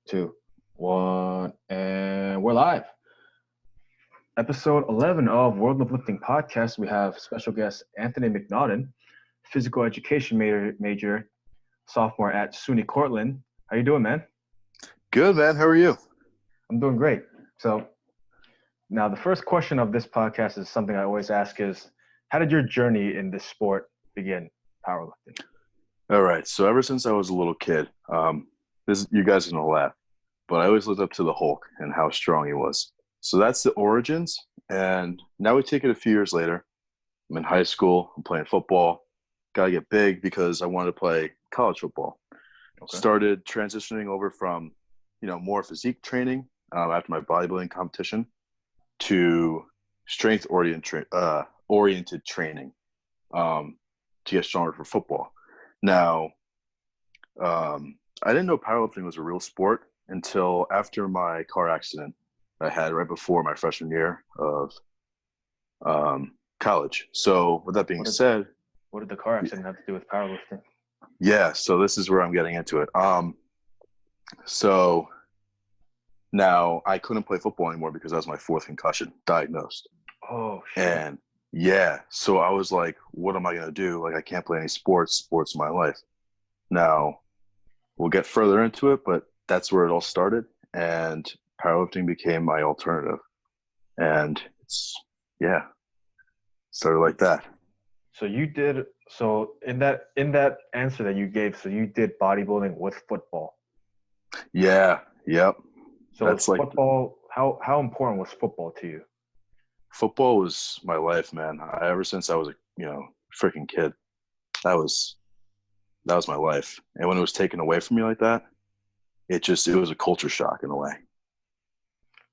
Two, one, and we're live. Episode 11 of World of Lifting Podcast. We have special guest Anthony McNaughton, physical education major, sophomore at SUNY Cortand. How you doing, man? Good, man. How are you? I'm doing great. So now the first question of this podcast is something I always ask is, how did your journey in this sport begin, powerlifting? All right. So ever since I was a little kid, you guys are gonna laugh, but I always looked up to the Hulk and how strong he was. So that's the origins. And now we take it a few years later. I'm in high school. I'm playing football. Gotta get big because I wanted to play college football. Okay. Started transitioning over from, more physique training after my bodybuilding competition to strength oriented training to get stronger for football. Now, I didn't know powerlifting was a real sport until after my car accident I had right before my freshman year of college. So with that being said, what did the car accident have to do with powerlifting? Yeah, so this is where I'm getting into it. So now I couldn't play football anymore because that was my fourth concussion diagnosed. Oh, shit. And yeah, so I was like, what am I going to do? Like, I can't play any sports in my life. Now, we'll get further into it, but that's where it all started. And powerlifting became my alternative. And started like that. So in that answer that you gave, so you did bodybuilding with football. Yeah, yep. So that's football, how important was football to you? Football was my life, man. Ever since I was a freaking kid, that was my life. And when it was taken away from me like that, it was a culture shock in a way.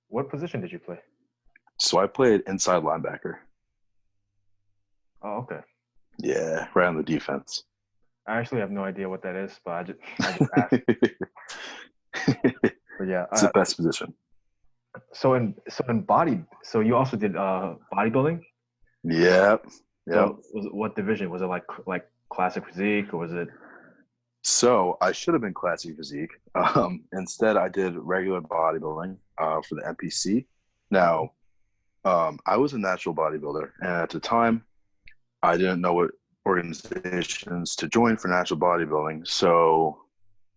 What position did you play? So I played inside linebacker. Oh, okay. Yeah, right on the defense. I actually have no idea what that is, but I just asked. But yeah, it's the best position. So you also did bodybuilding? Yeah. So what division was it? Like classic physique, or was it? So I should have been classic physique. Instead, I did regular bodybuilding for the NPC. Now, I was a natural bodybuilder, and at the time, I didn't know what organizations to join for natural bodybuilding. So,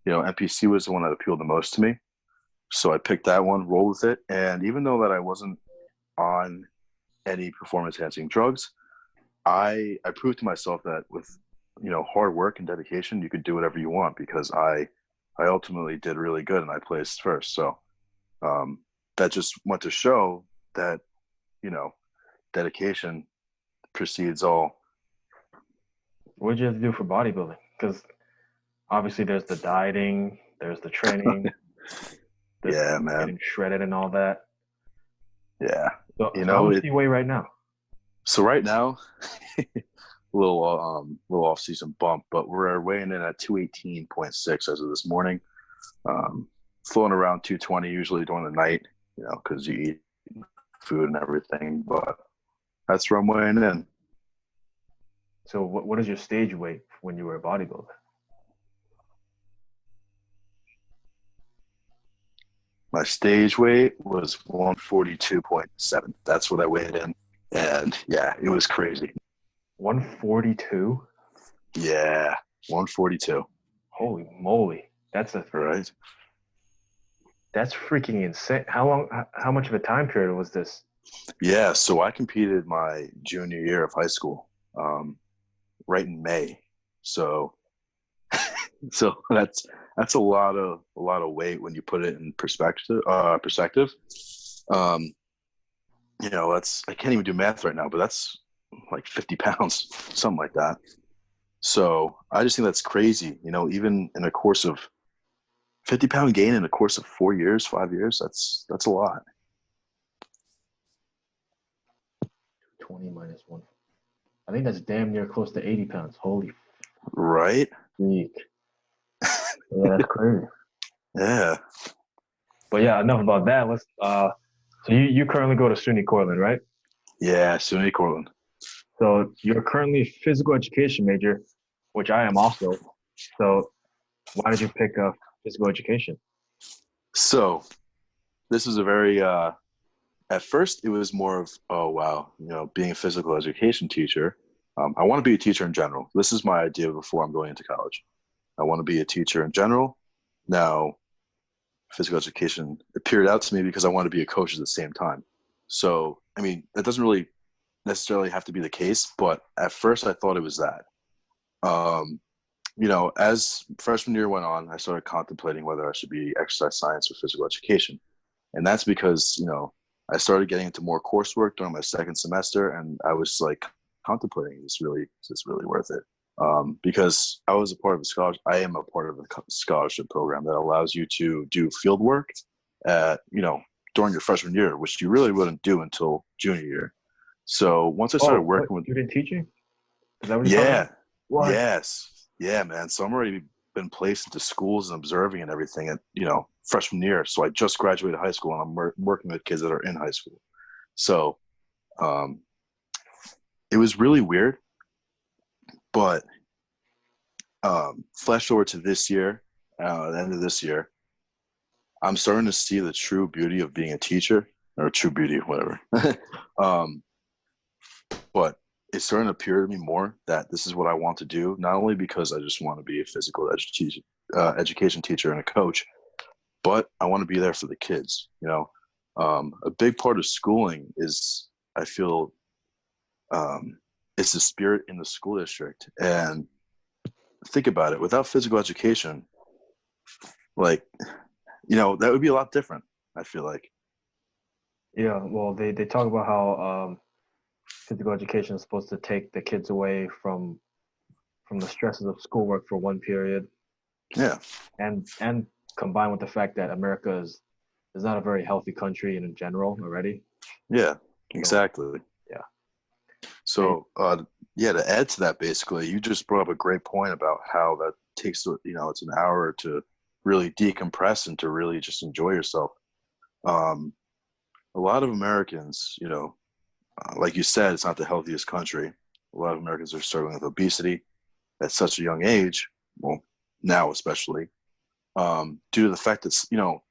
NPC was the one that appealed the most to me. So I picked that one, rolled with it. And even though that I wasn't on any performance-enhancing drugs, I proved to myself that with, hard work and dedication, you could do whatever you want, because I ultimately did really good and I placed first. So that just went to show that, dedication precedes all. What did you have to do for bodybuilding? Because obviously there's the dieting, there's the training, yeah, man, getting shredded and all that. Yeah. So how much do you weigh right now? So right now, little off-season bump, but we're weighing in at 218.6 as of this morning. Floating around 220 usually during the night, because you eat food and everything. But that's where I'm weighing in. So what is your stage weight when you were a bodybuilder? My stage weight was 142.7. That's what I weighed in. And yeah, it was crazy. 142? Yeah, 142. Holy moly. Right. That's freaking insane. How much of a time period was this? Yeah, so I competed my junior year of high school, right in May. So that's a lot of weight when you put it in perspective. I can't even do math right now, but that's like 50 pounds, something like that. So I just think that's crazy. Even in a course of 50-pound gain in a course of 5 years, that's a lot. 20 minus 1. I think that's damn near close to 80 pounds. Holy. Right? Freak. Yeah, that's crazy. Yeah. But yeah, enough about that. Let's. So you currently go to SUNY Cortand, right? Yeah, SUNY Cortand. So you're currently a physical education major, which I am also. So why did you pick physical education? So this is a very at first it was more of, oh wow, being a physical education teacher. I want to be a teacher in general. This is my idea before I'm going into college. I want to be a teacher in general. Now, physical education appeared out to me because I want to be a coach at the same time. So, I mean, that doesn't really necessarily have to be the case, but at first I thought it was that. Um, as freshman year went on, I started contemplating whether I should be exercise science or physical education. And that's because, I started getting into more coursework during my second semester, and I was like contemplating, is this really worth it? Because I was a part of a scholarship. I am a part of a scholarship program that allows you to do field work during your freshman year, which you really wouldn't do until junior year. So once I started What, working with, student teaching? Is that what you're talking yeah, about? What? yes, yeah, man. So I'm already been placed into schools and observing and everything at freshman year. So I just graduated high school and I'm working with kids that are in high school. So um, it was really weird, but flash forward to this year, the end of this year, I'm starting to see the true beauty of being a teacher, or true beauty, whatever. um, but it's starting to appear to me more that this is what I want to do, not only because I just want to be a physical education teacher and a coach, but I want to be there for the kids. A big part of schooling is, I feel, it's the spirit in the school district. And think about it, without physical education, like, that would be a lot different, I feel like. Yeah, well, they talk about how physical education is supposed to take the kids away from the stresses of schoolwork for one period, Yeah, and combined with the fact that America is not a very healthy country in general already. yeah, So exactly. yeah, and So, yeah, to add to that, basically, you just brought up a great point about how that takes, it's an hour to really decompress and to really just enjoy yourself. Um, a lot of Americans, like you said, it's not the healthiest country. A lot of Americans are struggling with obesity at such a young age. Well, now especially, due to the fact that,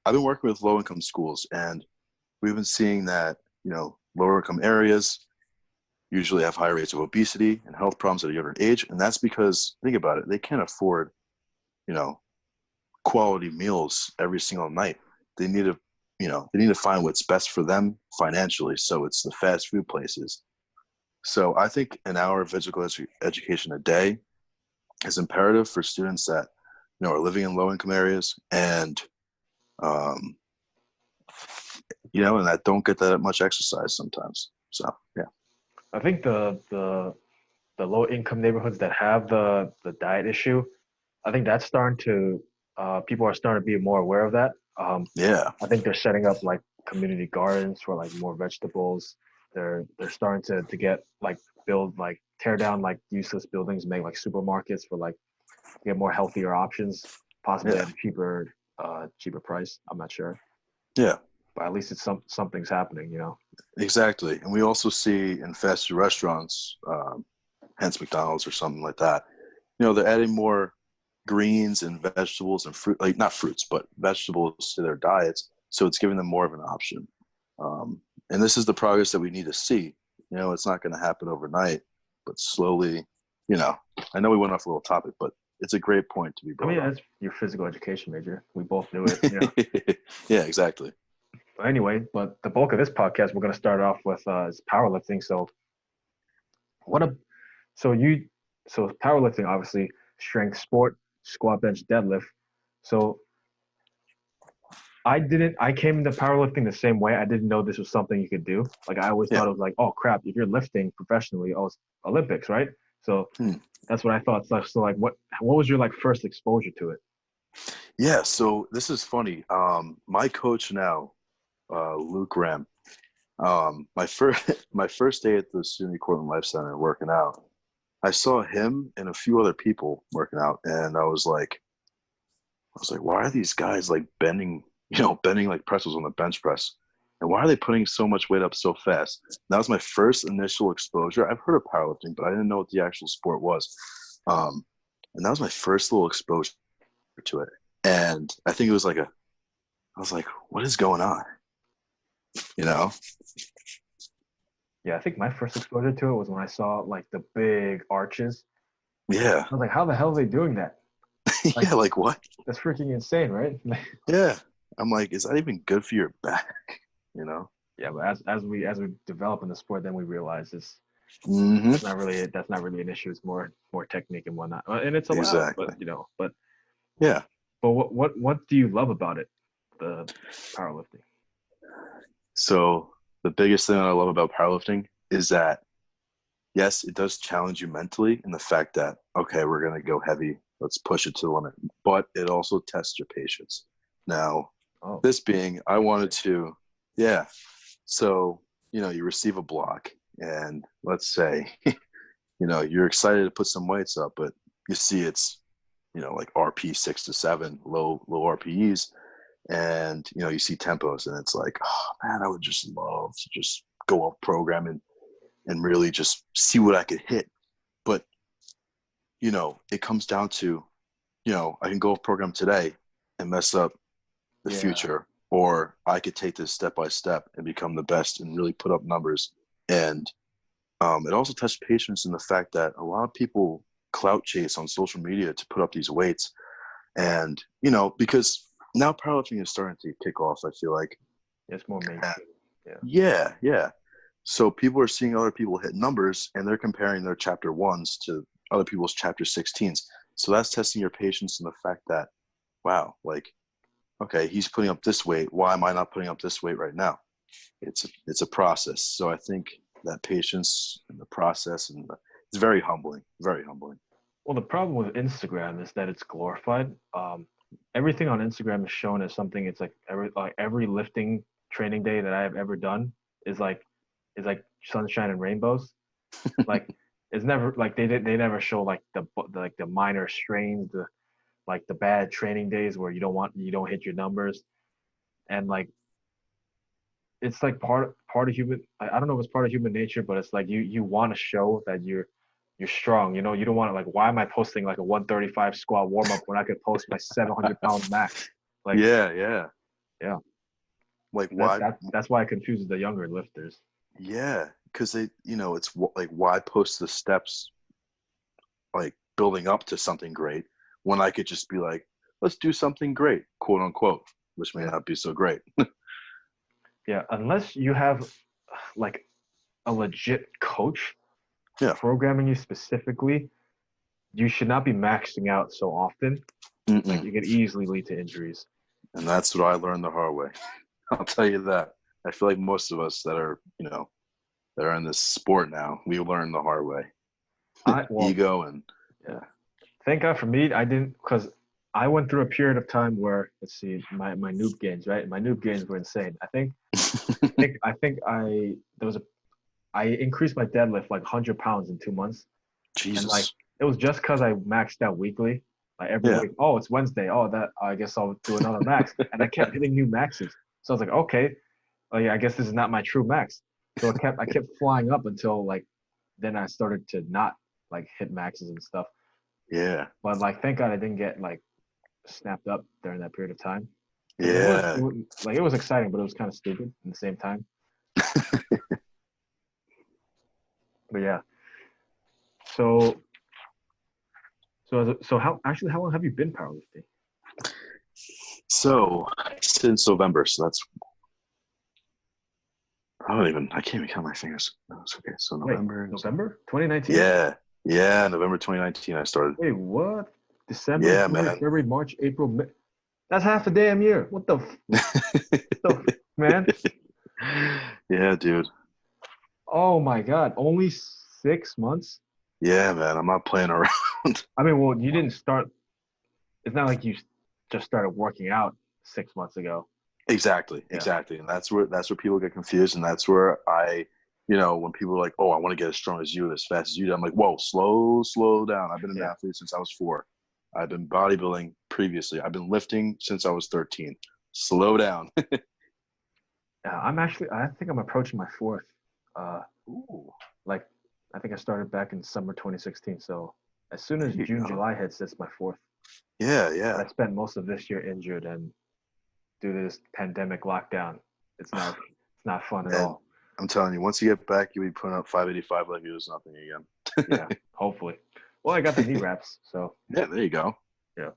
I've been working with low income schools, and we've been seeing that, lower income areas usually have high rates of obesity and health problems at a younger age. And that's because, think about it, they can't afford, you know, quality meals every single night. They need to, they need to find what's best for them financially. So it's the fast food places. So I think an hour of physical education a day is imperative for students that, are living in low income areas and, um, and that don't get that much exercise sometimes. So, yeah. I think the low income neighborhoods that have the diet issue, I think that's starting to people are starting to be more aware of that. Yeah. I think they're setting up like community gardens for like more vegetables. They're starting to get like build like tear down like useless buildings, make like supermarkets for like get more healthier options, possibly Yeah. at a cheaper price. I'm not sure, Yeah. but at least it's something's happening. Exactly. And we also see in fast food restaurants, hence McDonald's or something like that, they're adding more greens and vegetables and fruit, like not fruits, but vegetables to their diets. So it's giving them more of an option. And this is the progress that we need to see. It's not going to happen overnight, but slowly, I know we went off a little topic, but it's a great point to be I mean, brought up. that's your physical education major. We both knew it. Yeah, exactly. But anyway, but the bulk of this podcast, we're going to start off with is powerlifting. So what a so you so powerlifting, obviously strength sport, squat, bench, deadlift. So I came into powerlifting the same way. I didn't know this was something you could do. Like I always Yeah. thought it was like, oh crap, if you're lifting professionally, oh it's Olympics, right? So Hmm. that's what I thought. So like what was your like first exposure to it? Yeah. So this is funny. My coach now, Luke Ram, my first my first day at the SUNY Cortand Life Center working out, I saw him and a few other people working out, and I was like, why are these guys like bending like pretzels on the bench press? And why are they putting so much weight up so fast? That was my first initial exposure. I've heard of powerlifting, but I didn't know what the actual sport was. And that was my first little exposure to it. And I think it was like I was like, what is going on? You know? Yeah, I think my first exposure to it was when I saw like the big arches. Yeah. I was like, how the hell are they doing that? Like, Yeah, like what? that's freaking insane, right? Yeah. I'm like, is that even good for your back? You know? Yeah, but as we develop in the sport, then we realize it's Mm-hmm. that's not really an issue. It's more technique and whatnot, and it's allowed. Exactly. But Yeah. what do you love about it, the powerlifting? So the biggest thing that I love about powerlifting is that yes, it does challenge you mentally in the fact that, okay, we're going to go heavy. Let's push it to the limit. But it also tests your patience. Now, Oh, this being, I wanted to, yeah. So, you receive a block and let's say, you're excited to put some weights up, but you see it's, like RP 6 to 7, low RPEs. And, you see tempos and it's like, oh man, I would just love to just go off program and really just see what I could hit. But, it comes down to, I can go off program today and mess up the yeah, future, or I could take this step by step and become the best and really put up numbers. And it also tests patience in the fact that a lot of people clout chase on social media to put up these weights. And, because now powerlifting is starting to kick off, I feel like. it's more mainstream. Yeah, Yeah, yeah. So people are seeing other people hit numbers and they're comparing their chapter ones to other people's chapter 16s. So that's testing your patience in the fact that, wow, like, okay, he's putting up this weight. Why am I not putting up this weight right now? It's a process. So I think that patience and the process it's very humbling, very humbling. well, the problem with Instagram is that it's glorified. Everything on Instagram is shown as something. It's like every lifting training day that I have ever done is like sunshine and rainbows. Like it's never like they never show like the minor strains, the bad training days where you don't hit your numbers, and like it's like part of human. I don't know if it's part of human nature, but it's like you want to show that you're strong. You don't want to like, why am I posting like a 135 squat warm up when I could post my 700-pound max? Like, Yeah, yeah. yeah, Like that, why? that that's why it confuses the younger lifters. Yeah, because it's like why post the steps like building up to something great when I could just be like, let's do something great, quote unquote, which may Yeah, not be so great. yeah. Unless you have like a legit coach Yeah. programming you specifically, you should not be maxing out so often. Like Mm-mm. you can easily lead to injuries. And that's what I learned the hard way. I'll tell you that. I feel like most of us that are, that are in this sport now, we learn the hard way. I well, Ego and yeah. Thank God for me, I didn't because I went through a period of time where let's see, my noob gains, right? My noob gains were insane. I think there was a I increased my deadlift like 100 pounds in 2 months, and like Jesus. it was just because I maxed out weekly. Like every Yeah. week, oh, it's Wednesday. Oh, that I guess I'll do another max, and I kept hitting new maxes. So I was like, okay, oh yeah, I guess this is not my true max. So I kept flying up until like then I started to not like hit maxes and stuff. Yeah. But like thank God I didn't get like snapped up during that period of time because Yeah. it was exciting, but it was kind of stupid at the same time. But yeah, so so how long have you been powerlifting? So since November, so that's I can't even count my fingers. No, it's okay. So Wait, November. November 2019? Yeah. Yeah. November 2019, I started. Wait, what? December, Yeah, January, man. February, March, April, May. That's half a damn year. Man? Yeah, dude. Oh my God, only 6 months? Yeah, man. I'm not playing around. I mean, well, you didn't start. It's not like you just started working out 6 months ago. Exactly, Yeah, exactly. And that's where people get confused. And that's where when people are like, oh, I want to get as strong as you, as fast as you do, I'm like, whoa, slow down. I've been an yeah. athlete since I was 4. I've been bodybuilding previously. I've been lifting since I was 13. Slow down. I think I'm approaching my fourth. Uh, Ooh, like, I think I started back in summer 2016. So as soon there as you June, go. July hits, it's my fourth. Yeah, But yeah. I spent most of this year injured, and due to this pandemic lockdown. It's not fun at Man, all. I'm telling you, once you get back, you'll be putting up 585 like it was nothing again. Yeah, hopefully. Well, I got the knee wraps, so Yeah, there you go. yeah.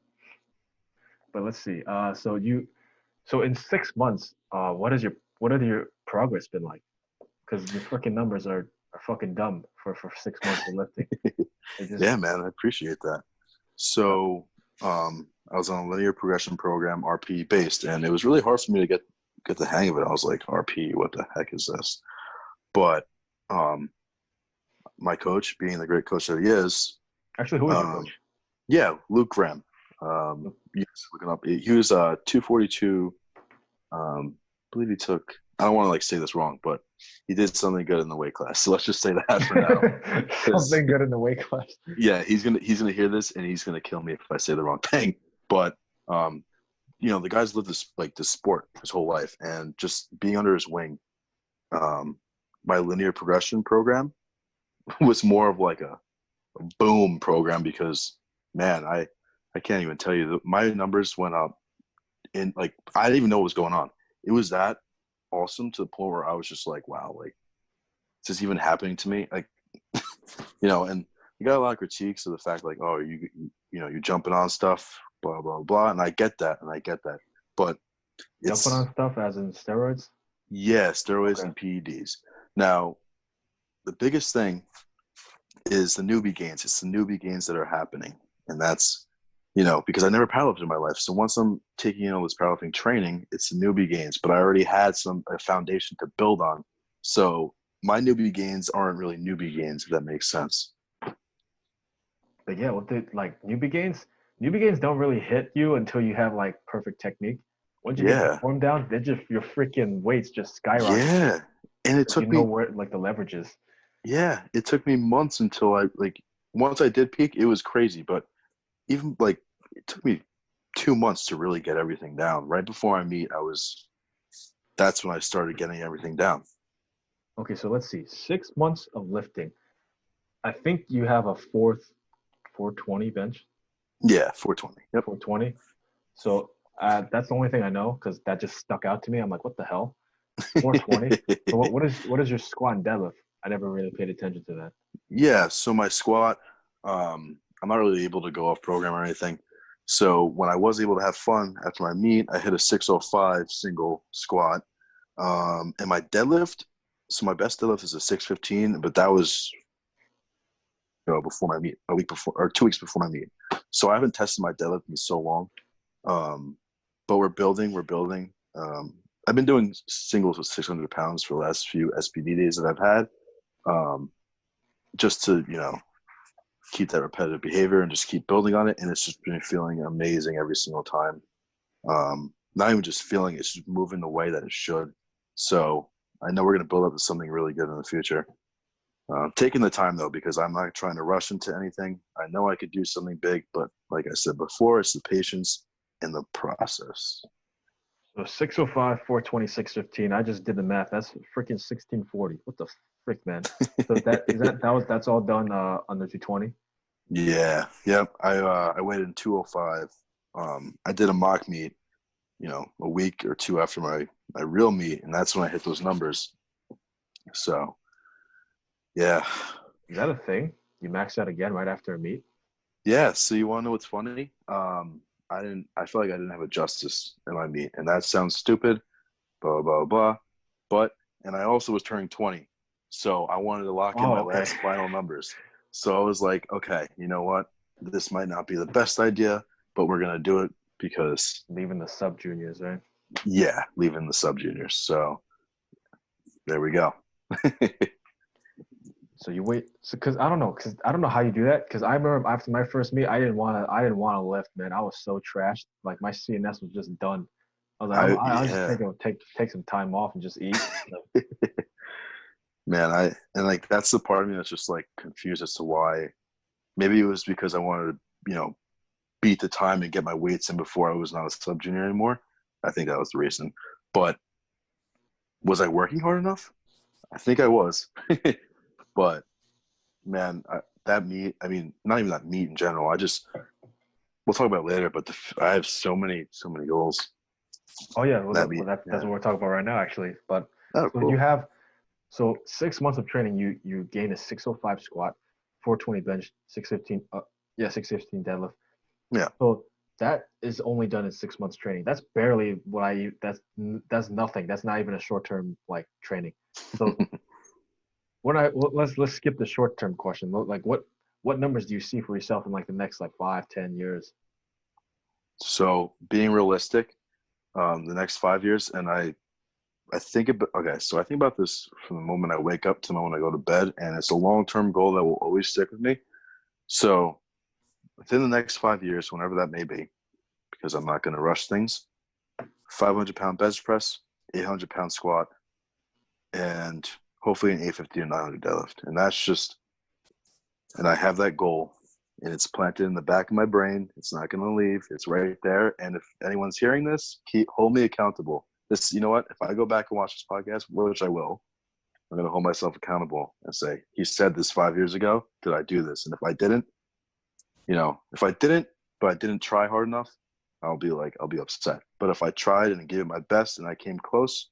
But let's see. So in 6 months, what are your progress been like? Because your freaking numbers are fucking dumb for 6 months of lifting. It just Yeah, man, I appreciate that. So, I was on a linear progression program, RP based, and it was really hard for me to get the hang of it. I was like, RP, what the heck is this? But my coach, being the great coach that he is, actually, who is your coach? yeah, Luke Graham. Yes, looking up. He was 242. I believe he took. I don't want to like say this wrong, but he did something good in the weight class. So let's just say that for now. Something good in the weight class. Yeah, he's gonna hear this and he's gonna kill me if I say the wrong thing. But the guy's lived this sport his whole life, and just being under his wing, my linear progression program was more of like a boom program because man, I can't even tell you my numbers went up in like I didn't even know what was going on. It was that awesome to the point where I was just like, wow, like is this even happening to me? Like and you got a lot of critiques of the fact like, oh, you're jumping on stuff, blah blah blah, and I get that, but it's jumping on stuff as in steroids. Yeah, steroids and PEDs. Now, the biggest thing is the newbie gains. It's the newbie gains that are happening, and that's because I never powerlifted in my life. So once I'm taking this powerlifting training, it's the newbie gains. But I already had a foundation to build on. So my newbie gains aren't really newbie gains, if that makes sense. But yeah, like newbie gains don't really hit you until you have like perfect technique. Once you get the form down, your freaking weights just skyrocket. Yeah, and it took me where like the leverage is. Yeah, it took me months until once I did peak, it was crazy. But even like it took me 2 months to really get everything down. Right before I meet, that's when I started getting everything down. Okay, so let's see. 6 months of lifting. I think you have a 420 bench. Yeah, 420. Yep. 420. So that's the only thing I know because that just stuck out to me. I'm like, what the hell? 420. So what is your squat and deadlift? I never really paid attention to that. Yeah, so my squat, I'm not really able to go off program or anything. So when I was able to have fun after my meet, I hit a 605 single squat. And my deadlift, so my best deadlift is a 615, but that was before my meet, a week before or 2 weeks before my meet. So I haven't tested my deadlift in so long. But we're building. I've been doing singles with 600 pounds for the last few SPD days that I've had. Just to keep that repetitive behavior and just keep building on it, and it's just been feeling amazing every single time. Not even just feeling it's just moving the way that it should. So I know we're going to build up to something really good in the future. Taking the time though, because I'm not trying to rush into anything. I know I could do something big, but like I said before, it's the patience and the process. So 605, 420, 615. I just did the math. That's freaking 1640. What the frick, man? So that's all done under 220. Yeah. Yep. I weighed in 205. I did a mock meet, a week or two after my real meet, and that's when I hit those numbers. So, yeah. Is that a thing? You max out again right after a meet? Yeah. So you want to know what's funny? I feel like I didn't have a justice in my meet, and that sounds stupid, blah, blah, blah. And I also was turning 20. So I wanted to lock in my last final numbers. So I was like, okay, you know what? This might not be the best idea, but we're going to do it because. Leaving the sub juniors, right? Yeah, leaving the sub juniors. So there we go. So you wait, because I don't know how you do that. Because I remember after my first meet, I didn't want to lift, man. I was so trashed. Like my CNS was just done. I was like, I was just thinking take some time off and just eat. Man, that's the part of me that's just like confused as to why. Maybe it was because I wanted to, beat the time and get my weights in before I was not a sub junior anymore. I think that was the reason. But was I working hard enough? I think I was. But man, that meet, not even that meet in general. We'll talk about it later, but I have so many goals. Oh yeah, well, That'd be, that's yeah. what we're talking about right now, actually. But Oh, so cool. you have 6 months of training. You gain a 605 squat, 420 bench, 615. 615 deadlift. Yeah. So that is only done in 6 months training. That's barely what I. That's nothing. That's not even a short term like training. So let's skip the short term question. Like what numbers do you see for yourself in like the next like 5-10 years? So being realistic, the next 5 years, and I think about, okay, so I think about this from the moment I wake up to the moment I go to bed, and it's a long-term goal that will always stick with me. So within the next 5 years, whenever that may be, because I'm not going to rush things, 500-pound bench press, 800-pound squat, and hopefully an 850 or 900 deadlift. And that's just, and I have that goal, and it's planted in the back of my brain. It's not going to leave. It's right there. And if anyone's hearing this, hold me accountable. This, you know what? If I go back and watch this podcast, which I will, I'm going to hold myself accountable and say, he said this 5 years ago. Did I do this? And if I didn't, but I didn't try hard enough, I'll be upset. But if I tried and gave it my best and I came close,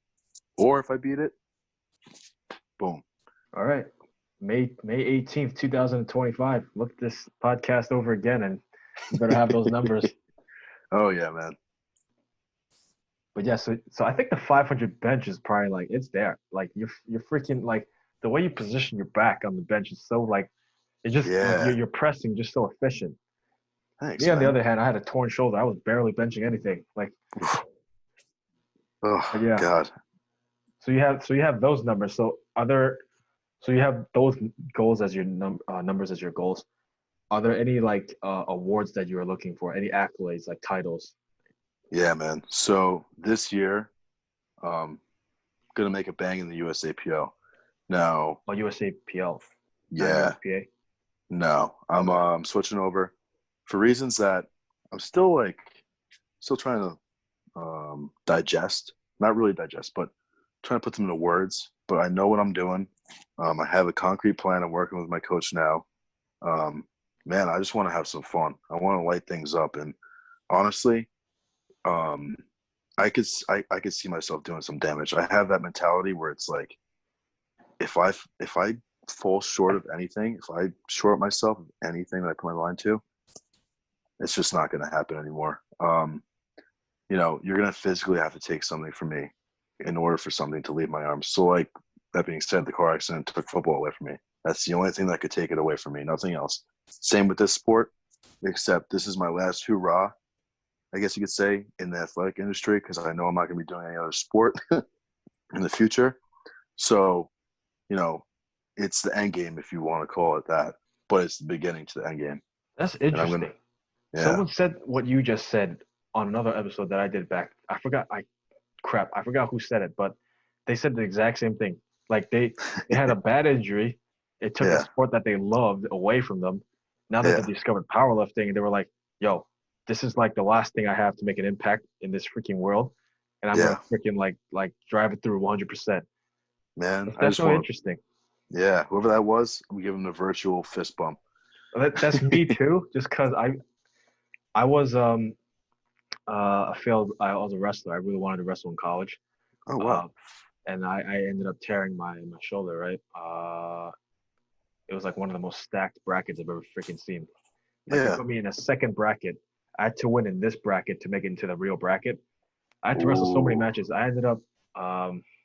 or if I beat it, boom. All right. May 18th, 2025. Look this podcast over again, and you better have those numbers. Oh yeah, man. But yeah, so I think the 500 bench is probably like it's there. Like you're freaking like the way you position your back on the bench is so like it's just Yeah. you're pressing just so efficient. Thanks, Me on the man. other hand, I had a torn shoulder. I was barely benching anything. Like, Oh yeah. God. So you have those numbers. So you have those goals as your numbers as your goals. Are there any like awards that you are looking for? Any accolades like titles? Yeah, man. So this year, gonna make a bang in the USAPL. Now, USAPL, not yeah, USPA. no, I'm switching over for reasons that I'm still trying to digest. Not really digest, but trying to put them into words. But I know what I'm doing. I have a concrete plan. I'm working with my coach now. Man, I just want to have some fun. I want to light things up, and honestly, I could see myself doing some damage. I have that mentality where it's like, if I fall short of anything, if I short myself of anything that I put my mind to, it's just not going to happen anymore. You're going to physically have to take something from me in order for something to leave my arms. So, like that being said, the car accident took football away from me. That's the only thing that could take it away from me. Nothing else. Same with this sport, except this is my last hoorah, I guess you could say, in the athletic industry, because I know I'm not going to be doing any other sport in the future. So, it's the end game, if you want to call it that, but it's the beginning to the end game. That's interesting. Yeah. Someone said what you just said on another episode that I did back. I forgot who said it, but they said the exact same thing. Like they had a bad injury. It took a sport that they loved away from them. Now that they discovered powerlifting, and they were like, yo, this is like the last thing I have to make an impact in this freaking world. And I'm gonna freaking like drive it through 100%. Man, That's really interesting. Yeah, whoever that was, we give him a virtual fist bump. That's me too. Just because I was I was a wrestler. I really wanted to wrestle in college. Oh wow. And I ended up tearing my shoulder, right? It was like one of the most stacked brackets I've ever freaking seen. Like they put me in a second bracket. I had to win in this bracket to make it into the real bracket. I had to wrestle so many matches. I ended up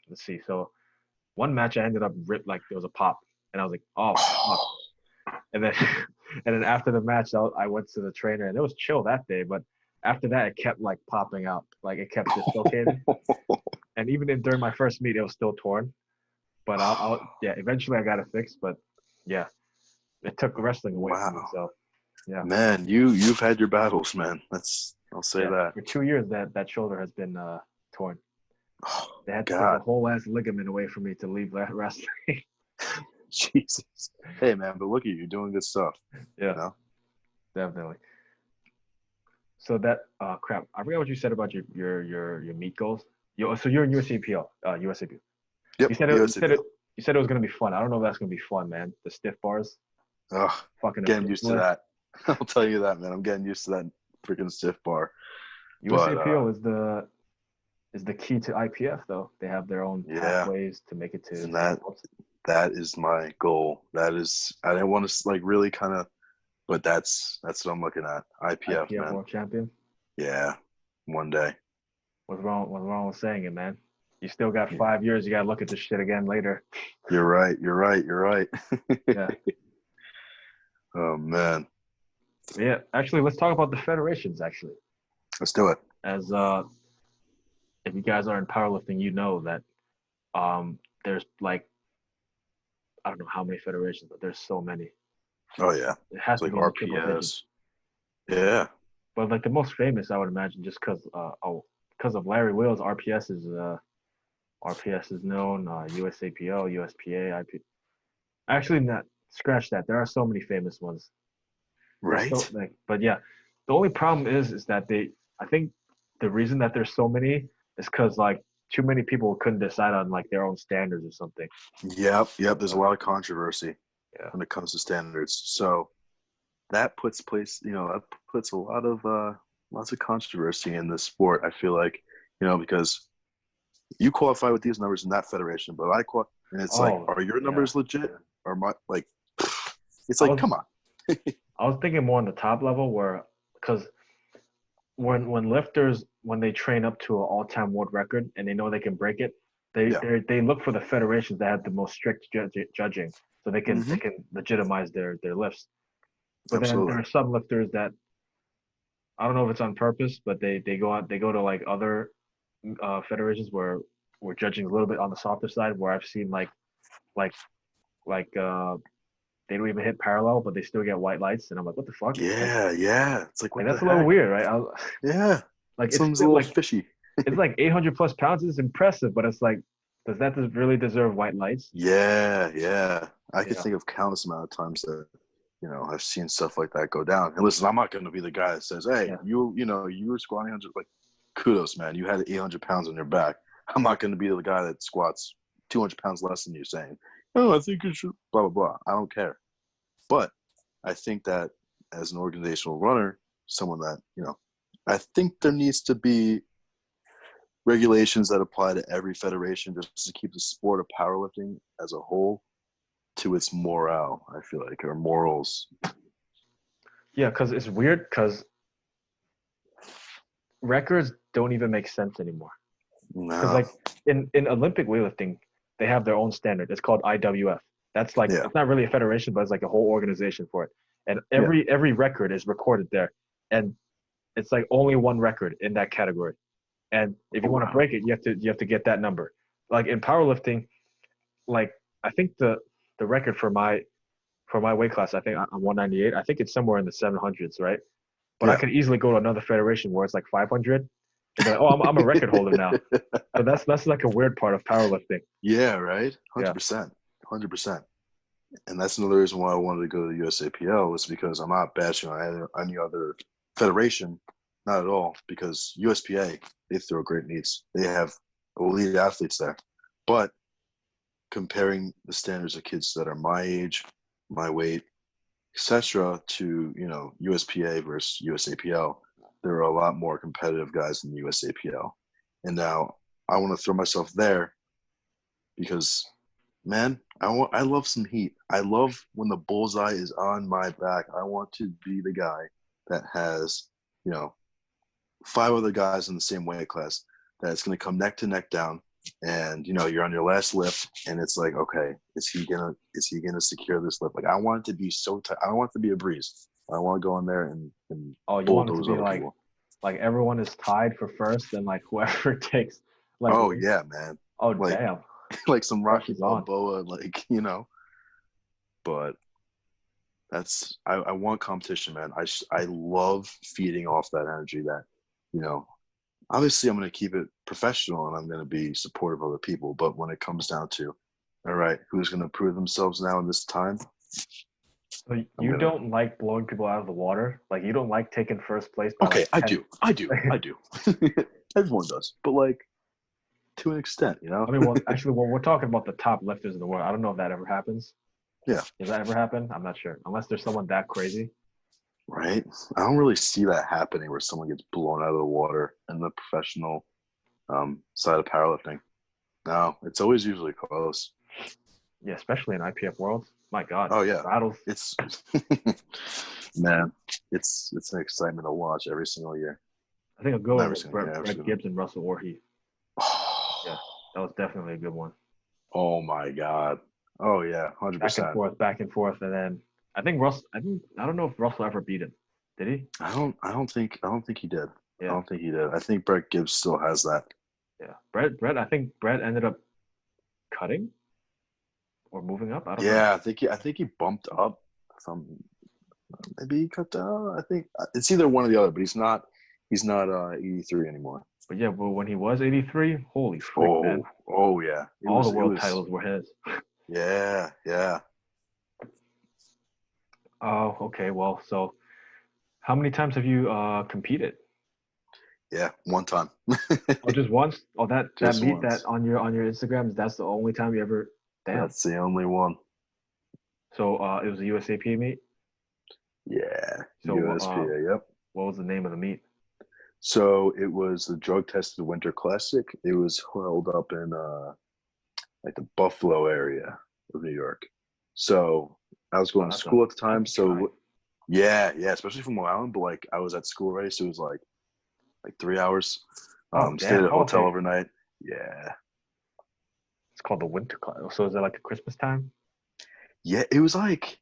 let's see. So one match I ended up ripped, like there was a pop, and I was like, oh fuck. And then and then after the match, I went to the trainer, and it was chill that day. But after that, it kept like popping out, like it kept dislocating. And even during my first meet, it was still torn. But eventually I got it fixed. But yeah, it took wrestling away from me. So yeah. Man, you've had your battles, man. I'll say that. For 2 years, that shoulder has been torn. Oh, they had to take the whole ass ligament away from me to leave wrestling. Jesus. Hey man, but look at you, you're doing good stuff. Yeah. Definitely. So that crap. I forgot what you said about your meet goals. So you're in USAPL. USAPL. Yep. You said it was gonna be fun. I don't know if that's gonna be fun, man. The stiff bars. Oh, fucking getting used to that. I'll tell you that, man. I'm getting used to that freaking stiff bar. USAPL is the is the key to IPF, though. They have their own Yeah, pathways to make it to and that is my goal. That is, I didn't want to like really kind of, but that's what I'm looking at. IPF, IPF man. world champion. Yeah, one day. What's wrong? What's wrong with saying it, man? You still got Yeah. 5 years. You gotta look at this shit again later. You're right. You're right. You're right. Yeah. Oh man, Yeah. Actually, let's talk about the federations. Actually, let's do it. as if you guys are in powerlifting, you know that there's like I don't know how many federations, but there's so many. Oh yeah, It has it's to like be in the triple digits. RPS. Yeah. But like the most famous, I would imagine, just because of Larry Wheels, RPS is known, USAPL, USPA, IP. Actually, not scratch that. There are so many famous ones. There's so Right. like, but yeah, the only problem is that I think the reason that there's so many is because like too many people couldn't decide on like their own standards or something. Yep. Yep. There's a lot of controversy Yeah. when it comes to standards. So that that puts a lot of lots of controversy in this sport. I feel like, because you qualify with these numbers in that federation, but I qualify, and it's like, Oh, are your yeah. numbers legit? Or my like? It's I like, was come on. I was thinking more on the top level where because when lifters when they train up to an all-time world record and they know they can break it, Yeah. they look for the federations that have the most strict judging, so they can legitimize their lifts. But then there Absolutely. are some lifters that I don't know if it's on purpose, but they go to like other federations where judging a little bit on the softer side, where I've seen like like they don't even hit parallel, but they still get white lights, and I'm like, what the fuck? Yeah. Yeah. It's like, Like what the that's a little heck? weird, right? Yeah. Like Something's a little fishy. it's like 800 plus pounds is impressive, but it's like, does that really deserve white lights? Yeah. Yeah. I could Yeah, think of countless amount of times that I've seen stuff like that go down. And listen, I'm not going to be the guy that says, "Hey, yeah, you were squatting 100." Like, kudos, man. You had 800 pounds on your back. I'm not going to be the guy that squats 200 pounds less than you, saying, "Oh, I think you should." Blah blah blah. I don't care. But I think that as an organizational runner, someone that I think there needs to be regulations that apply to every federation just to keep the sport of powerlifting as a whole to its morale. I feel like, or morals. yeah. Because it's weird because records don't even make sense anymore. Because No. like in Olympic weightlifting, they have their own standard. It's called IWF. That's like Yeah. it's not really a federation, but it's like a whole organization for it. And Yeah. every record is recorded there, and it's like only one record in that category. And if you Oh, want to wow. break it, you have to get that number. Like in powerlifting, like I think the record for my weight class, I think I'm 198. I think it's somewhere in the 700s, right? But I Yeah. could easily go to another federation where it's like 500 and be like, oh, I'm a record holder now. So that's like a weird part of powerlifting. Yeah, right? Yeah, 100%. 100%. And that's another reason why I wanted to go to the USAPL was because I'm not bashing on any other federation, not at all, because USPA, they throw great meets. They have elite athletes there. But comparing the standards of kids that are my age, my weight, etc., to USPA versus USAPL, there are a lot more competitive guys in the USAPL. And now I want to throw myself there because, man, I love some heat. I love when the bullseye is on my back. I want to be the guy that has, you know, 5 other guys in the same weight class that's going to come neck to neck down, and you're on your last lift, and it's like, okay, is he gonna secure this lift? Like, I want it to be so tight. I don't want it to be a breeze. I want to go in there and oh, you want it to bulldoze be over people. like everyone is tied for first, and like whoever takes like Oh yeah, man. oh Like damn, like some Rocky pressure's on. Balboa, like But I want competition, man. I love feeding off that energy that, obviously I'm going to keep it professional and I'm going to be supportive of other people. But when it comes down to, all right, who's going to prove themselves now in this time? So you don't like blowing people out of the water? Like you don't like taking first place by Okay, like I 10? do. Everyone does, but like to an extent, I mean, well, actually, well, we're talking about the top lifters in the world. I don't know if that ever happens. Yeah. Does that ever happen? I'm not sure. Unless there's someone that crazy. Right? I don't really see that happening where someone gets blown out of the water in the professional side of powerlifting. No, it's always usually close. Yeah, especially in IPF worlds. My God. Oh yeah, Battles. it's man, it's an excitement to watch every single year. I think a good Not one every was single year, every Brett single Gibbs and Russell Orhe. Yeah, that was definitely a good one. Oh my God. Oh yeah, 100%. Back and forth, and then I don't know if Russell ever beat him. Did he? I don't think he did. I Yeah, don't think he did. I think Brett Gibbs still has that. yeah. I think Brett ended up cutting or moving up. I don't know. Yeah, I think he bumped up some. Maybe he cut down. I think it's either one or the other, but he's not 83 anymore. But yeah, but when he was 83, holy frick, man! Oh yeah. All the world titles were his. Yeah, yeah. Oh, okay. Well, so how many times have you competed? Yeah, one time. Oh, just once? Oh, that Just meet once. that on your Instagram, that's the only time you ever. Damn. That's the only one. So it was a USAP meet. Yeah. So USPA, yep. what was the name of the meet? So it was the Drug Tested Winter Classic. It was held up in like the Buffalo area of New York. So I was going to school at the time. So yeah, especially from Long Island, but like I was at school already, so it was like 3 hours. Stayed at a hotel overnight. Yeah. It's called the Winter Class. So is it like a Christmas time? Yeah, it was like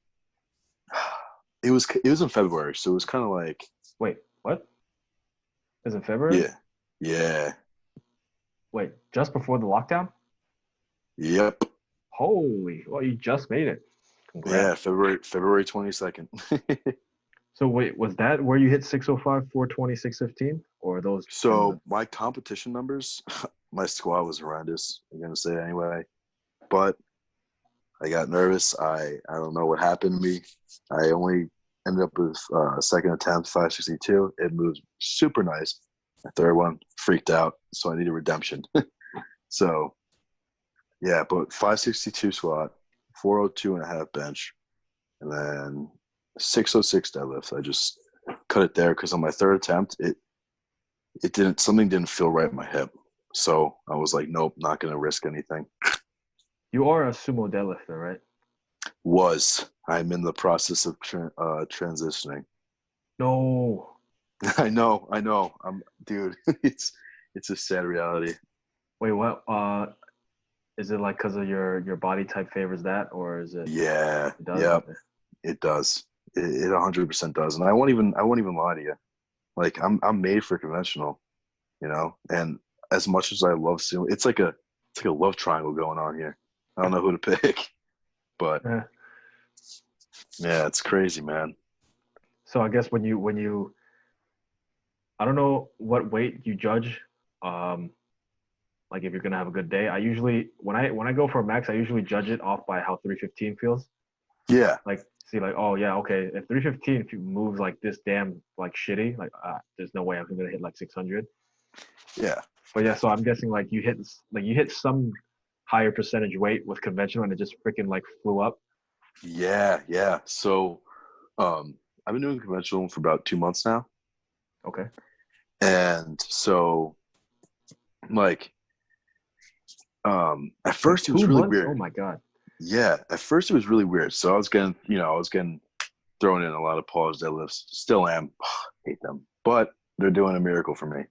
it was in February, so it was kind of like. Wait, what? Is it February? Yeah. Wait, just before the lockdown? Yep. Holy! Well, you just made it. Congrats. Yeah, February 22nd. So wait, was that where you hit 605, 420, 615, or those? So my competition numbers, my squat was horrendous. I'm gonna say anyway, but I got nervous. I don't know what happened to me. I only ended up with second attempt 562. It moved super nice. My third one freaked out, so I needed redemption. So yeah, but 562 squat, 402 and a half bench, and then 606 deadlift. I just cut it there because on my third attempt, something didn't feel right in my hip. So I was like, nope, not going to risk anything. You are a sumo deadlifter, right? I'm in the process of transitioning. No. I know. Dude, it's a sad reality. Wait, what? Is it like because of your body type favors that, or is it? Yeah. It does? Yep. Okay. It does. It 100% does. And I won't even lie to you. Like I'm made for conventional, you know. And as much as I love sumo, it's like a love triangle going on here. I don't know who to pick, but yeah, it's crazy, man. So I guess when you I don't know what weight you judge, like if you're gonna have a good day. I usually when I go for a max, I usually judge it off by how 315 feels. Yeah. Like see like, oh yeah, okay, if 315 if you moves like this damn like shitty, like there's no way I'm gonna hit like 600. Yeah. But yeah, so I'm guessing like you hit some higher percentage weight with conventional and it just freaking like flew up. Yeah. So I've been doing conventional for about 2 months now. Okay. And so like at first it was really weird. Oh my God. Yeah, at first it was really weird. So I was getting thrown in a lot of pause deadlifts. Still am. Hate them. But they're doing a miracle for me.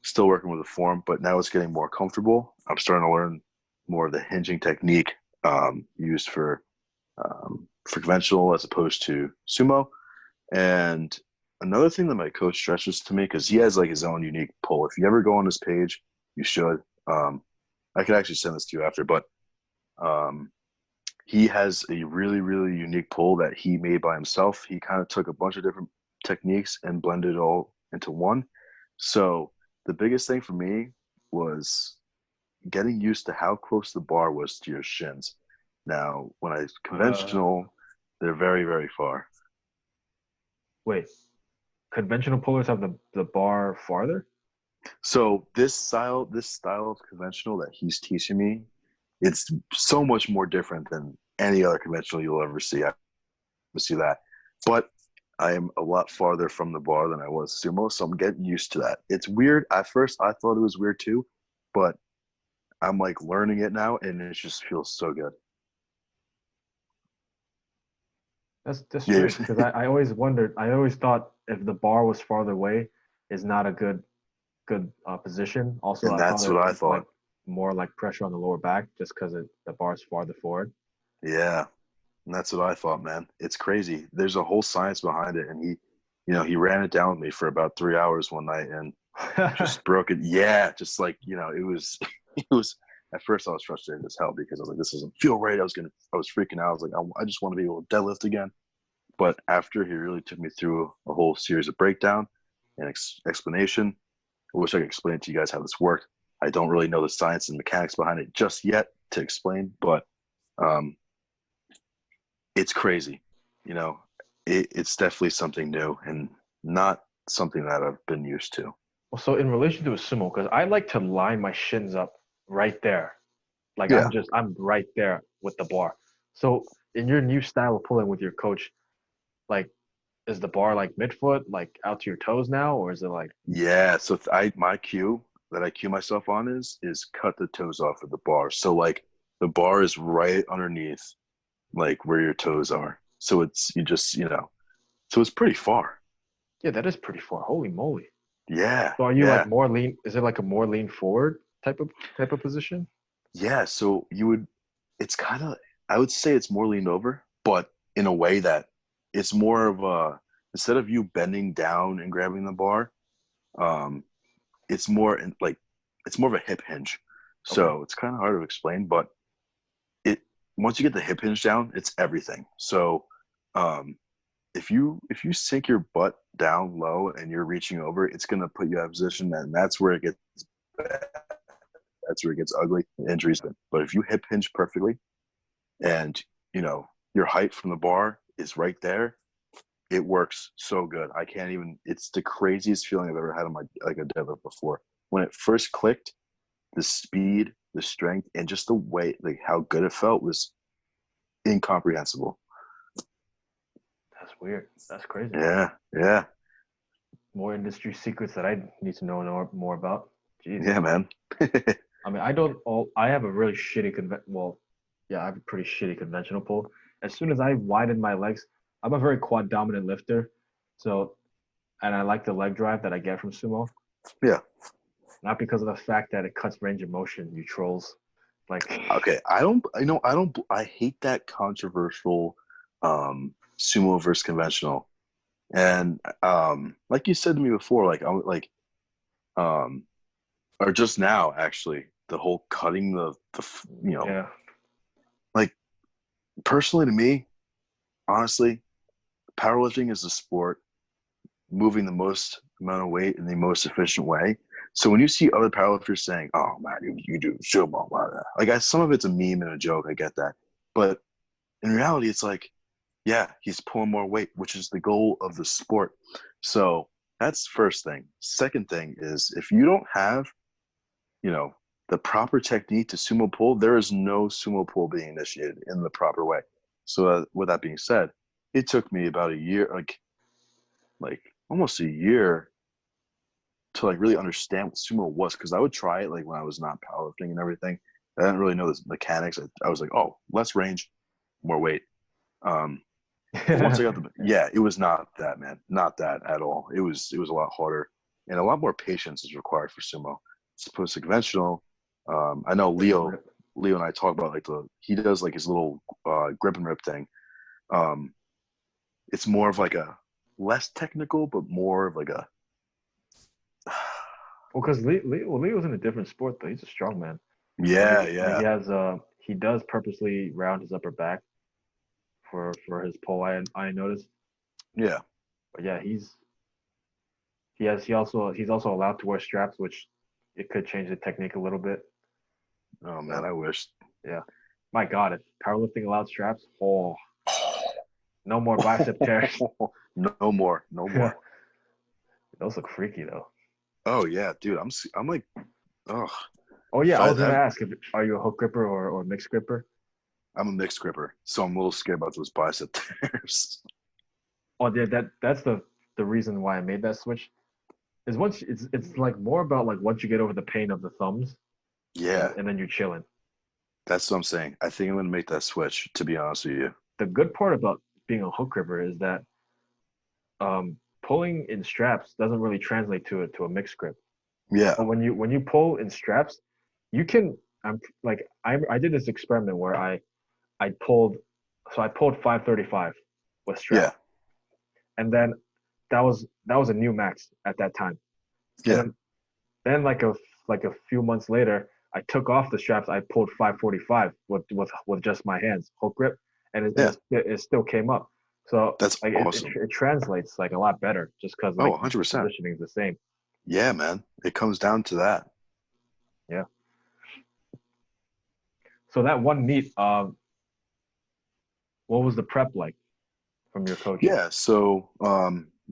Still working with the form, but now it's getting more comfortable. I'm starting to learn more of the hinging technique used for conventional as opposed to sumo. And another thing that my coach stresses to me, because he has like his own unique pull. If you ever go on his page, you should. I could actually send this to you after, but he has a really, really unique pull that he made by himself. He kind of took a bunch of different techniques and blended it all into one. So the biggest thing for me was getting used to how close the bar was to your shins. Now, when I conventional, they're very, very far. Wait, conventional pullers have the bar farther? So this style of conventional that he's teaching me, it's so much more different than any other conventional you'll ever see. I see that, but I am a lot farther from the bar than I was sumo, so I'm getting used to that. It's weird. At first, I thought it was weird too, but I'm like learning it now, and it just feels so good. That's Yeah, strange because I always wondered. I always thought if the bar was farther away, is not a good position. Also, and I thought that's what it I was like thought. more like pressure on the lower back just because the bar's farther forward. Yeah, and that's what I thought, man. It's crazy. There's a whole science behind it, and he ran it down with me for about 3 hours one night, and just broke it. Yeah, just like it was, it was. At first, I was frustrated as hell because I was like, "This doesn't feel right." I was freaking out. I was like, "I just want to be able to deadlift again." But after he really took me through a whole series of breakdown and explanation, I wish I could explain to you guys how this worked. I don't really know the science and mechanics behind it just yet to explain, but um, it's crazy. You know, it's definitely something new and not something that I've been used to. Well, so in relation to a sumo, because I like to line my shins up right there, like Yeah. I'm right there with the bar. So in your new style of pulling with your coach, like is the bar like midfoot, like out to your toes now, or is it like Yeah. So my cue that I cue myself on is cut the toes off of the bar. So like the bar is right underneath like where your toes are. So it's so it's pretty far. yeah, that is pretty far. Holy moly. Yeah, So are you like yeah, more lean? Is it like a more lean forward type of position? yeah. So it's kind of, I would say it's more leaned over, but in a way that it's more of instead of you bending down and grabbing the bar, um, it's more it's more of a hip hinge. Okay. So it's kind of hard to explain, but it once you get the hip hinge down, it's everything. So um, if you sink your butt down low and you're reaching over, it's gonna put you out of position, and that's where it gets bad. That's where it gets ugly. Injuries. But if you hip hinge perfectly, and your height from the bar is right there, it works so good. I can't even. It's the craziest feeling I've ever had on my like a deadlift before. When it first clicked, the speed, the strength, and just the way like how good it felt was incomprehensible. That's weird. That's crazy. Yeah, yeah, More industry secrets that I need to know more about. Jeez. yeah, man. I mean, I don't all I have a really shitty well, yeah, I have a pretty shitty conventional pull. As soon as I widen my legs, I'm a very quad dominant lifter. So, and I like the leg drive that I get from sumo, Yeah. not because of the fact that it cuts range of motion, you trolls. Like, Okay. I hate that controversial sumo versus conventional. And like you said to me before, like I would like um or just now actually, the whole cutting yeah. like personally to me, honestly, powerlifting is a sport moving the most amount of weight in the most efficient way. So when you see other powerlifters saying, "Oh man, you do sumo," some of it's a meme and a joke. I get that, but in reality, it's like, yeah, he's pulling more weight, which is the goal of the sport. So that's first thing. Second thing is if you don't have, you know, the proper technique to sumo pull, there is no sumo pull being initiated in the proper way. So with that being said, it took me about a year, like almost a year to like really understand what sumo was, because I would try it like when I was not powerlifting and everything. I didn't really know the mechanics. I was like, oh, less range, more weight. Um, but once I got yeah, it was not that, man, not that at all. It was a lot harder, and a lot more patience is required for sumo. As opposed to conventional. I know Grip and rip. Leo and I talk about like he does like his little grip and rip thing. Um, it's more of like a less technical, but more of like a Well, because Leo's in a different sport though. He's a strong man. yeah, Like he yeah, has he does purposely round his upper back for his pull. I noticed. yeah. But yeah, he's also allowed to wear straps, which it could change the technique a little bit. Oh man, So I wish. yeah, my God, if powerlifting allowed straps, oh, no more bicep tears. No more, no more. Those look freaky though. Oh yeah, dude. I'm like, oh, Oh yeah, if I I was gonna have, ask if are you a hook gripper or mixed gripper? I'm a mixed gripper, so I'm a little scared about those bicep tears. Oh, yeah, that's the reason why I made that switch. Is once it's like more about like once you get over the pain of the thumbs, Yeah, and then you're chilling. that's what I'm saying. I think I'm gonna make that switch. To be honest with you. The good part about being a hook gripper is that pulling in straps doesn't really translate to a mixed grip. Yeah, But when you pull in straps, you can. I did this experiment where I pulled, so I pulled 535 with yeah, straps, and then that was a new max at that time. And yeah, then like a few months later, I took off the straps. I pulled 545 with just my hands, hook grip, and yeah. it still came up. So That's like awesome. it translates like a lot better just because Oh, like the 100%. positioning is the same. Yeah, man. It comes down to that. Yeah. So that one meet, what was the prep like from your coaches? Yeah. So,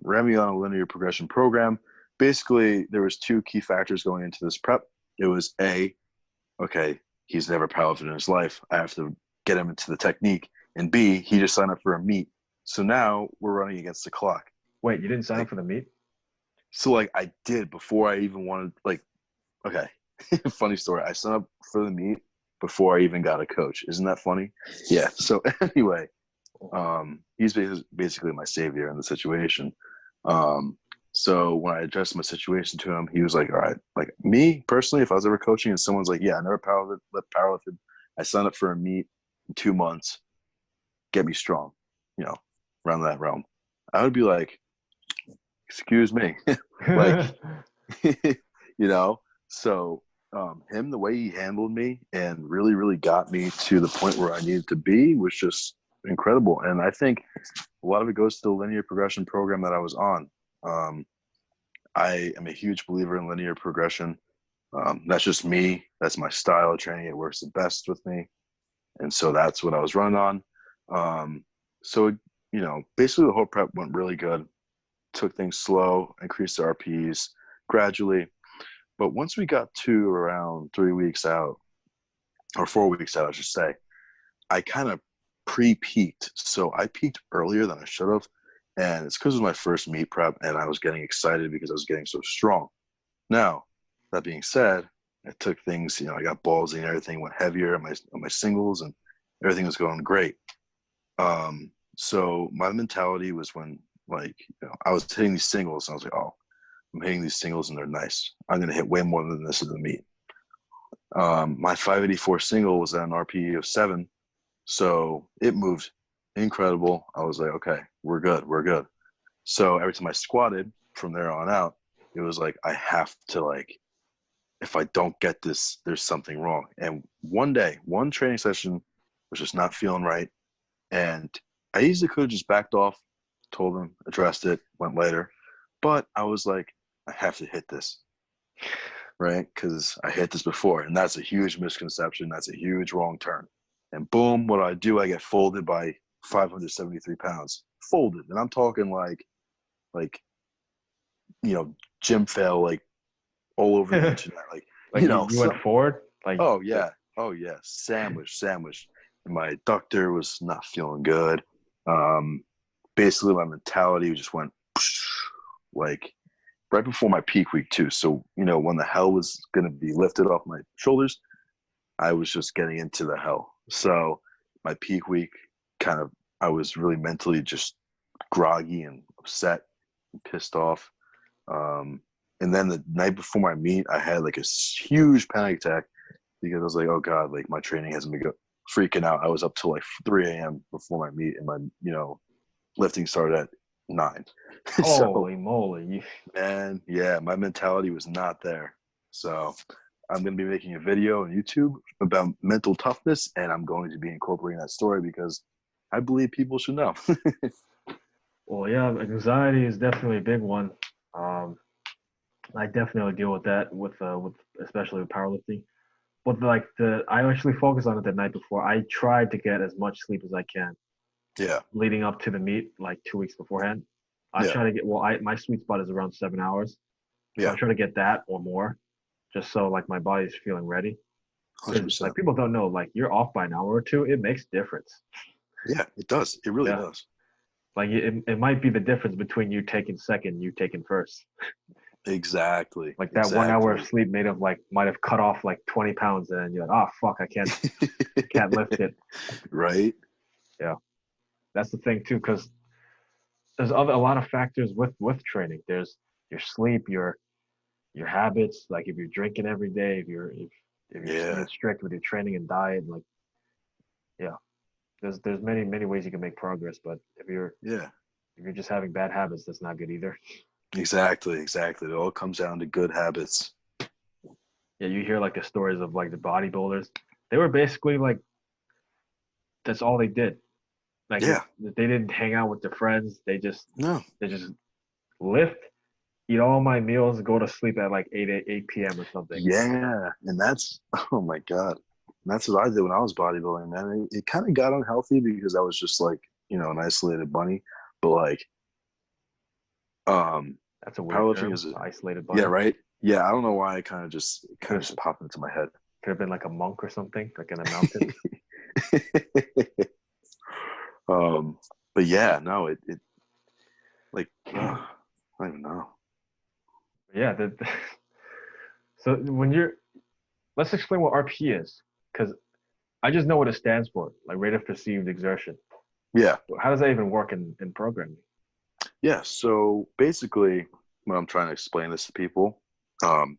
ran me on a linear progression program. Basically, there was two key factors going into this prep. It was A, okay, he's never powerlifted in his life. I have to get him into the technique. And B, he just signed up for a meet. So now we're running against the clock. Wait, you didn't sign up Like, for the meet? so like I did before I even wanted, like, okay, funny story. I signed up for the meet before I even got a coach. Isn't that funny? Yeah. So anyway, he's basically my savior in the situation. Um, so when I addressed my situation to him, he was like, all right, like me personally, if I was ever coaching and someone's like, yeah, I never powerlifted, I signed up for a meet in 2 months, get me strong, you know, around that realm. I would be like, excuse me, like, you know, so him, the way he handled me and really, really got me to the point where I needed to be was just incredible. And I think a lot of it goes to the linear progression program that I was on. Um, I am a huge believer in linear progression. That's just me. That's my style of training. It works the best with me. And so that's what I was running on. Um, so, basically the whole prep went really good. Took things slow, increased the RPs gradually. But once we got to around 3 weeks out, or 4 weeks out, I should say, I kind of pre-peaked. So I peaked earlier than I should have. And it's because it was my first meet prep and I was getting excited because I was getting so strong. Now, that being said, I took things, I got ballsy and everything went heavier on my singles and everything was going great. So my mentality was when I was hitting these singles and I was like, oh, I'm hitting these singles and they're nice. I'm going to hit way more than this in the meet. My 584 single was at an RPE of 7. So it moved incredible. I was like, okay, we're good. We're good. So every time I squatted from there on out, it was like, I have to if I don't get this, there's something wrong. And one day, one training session was just not feeling right. And I easily could have just backed off, told him, addressed it, went later. But I was like, I have to hit this, right? Because I hit this before. And that's a huge misconception. That's a huge wrong turn. And boom, what do? I get folded by 573 pounds. Folded. And I'm talking like, gym fail, like all over the internet. Like, Like you went forward? Like, oh yeah. Oh yeah. Sandwich. And my adductor was not feeling good. Basically my mentality just went like right before my peak week too. So, when the hell was going to be lifted off my shoulders, I was just getting into the hell. So my peak week I was really mentally just groggy and upset and pissed off. And then the night before my meet, I had like a huge panic attack because I was like, oh God, like my training hasn't been freaking out. I was up till like 3 a.m. before my meet and my, lifting started at 9. So, holy moly. man, yeah, my mentality was not there. So I'm going to be making a video on YouTube about mental toughness, and I'm going to be incorporating that story because I believe people should know. Well, yeah, anxiety is definitely a big one. Um, I definitely deal with that with especially with powerlifting. But like I actually focus on it the night before. I try to get as much sleep as I can Yeah, leading up to the meet, like 2 weeks beforehand. I yeah, try to get my sweet spot is around 7 hours, so I yeah, try to get that or more, just so like my body's feeling ready. Because like 100%. people don't know, like you're off by an hour or two, it makes difference. Yeah, it does. It really Yeah, does. Like it might be the difference between you taking second, you taking first. Exactly. Like that 1 hour of Exactly. sleep might have cut off like 20 pounds, and you're like, oh fuck, I can't lift it. Right? Yeah, that's the thing too, because there's a lot of factors with training. There's your sleep, your habits. Like if you're drinking every day, if you're staying Yeah. strict with your training and diet, like yeah, there's many ways you can make progress. But Yeah. if you're just having bad habits, that's not good either. Exactly. Exactly. It all comes down to good habits. Yeah, you hear like the stories of like the bodybuilders. They were basically like that's all they did. Like Yeah. they didn't hang out with their friends. No. They just lift, eat all my meals, go to sleep at like 8 p.m. or something. Yeah. And that's, oh my God. And that's what I did when I was bodybuilding, man. It kind of got unhealthy because I was just like, an isolated bunny. But like, um, That's a weird powerlifting term, is, isolated yeah, bunny. right. Yeah. I don't know why it kind of Could just popped into my head. have been like a monk or something, like in a mountain. um, but yeah, no, it like, I don't even know. Yeah. So let's explain what RP is, because I just know what it stands for, like rate of perceived exertion. Yeah. How does that even work in programming? Yeah. So basically, when I'm trying to explain this to people, um,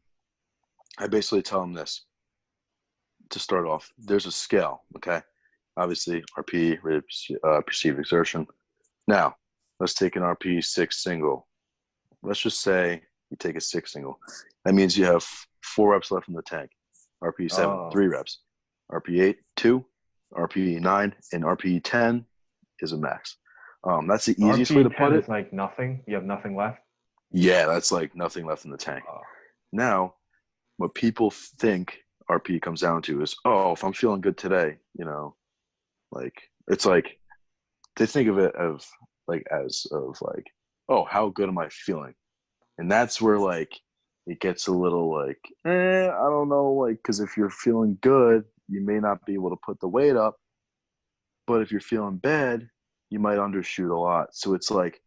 I basically tell them this to start off. There's a scale, okay? Obviously, RP, rate of perceived exertion. Now, let's take an RP 6 single. Let's just say you take a 6 single. That means you have 4 reps left in the tank. RP 7, Oh, 3 reps. RP 8, 2. RP 9, and RP 10 is a max. That's the easiest way RP to put 10 it. is like nothing. You have nothing left. Yeah, that's like nothing left in the tank. Oh, Now, what people think RP comes down to is, oh, if I'm feeling good today, like it's like they think of it of like as of like, oh, how good am I feeling? And that's where like it gets a little like, I don't know, like because if you're feeling good, you may not be able to put the weight up, but if you're feeling bad, you might undershoot a lot. So it's like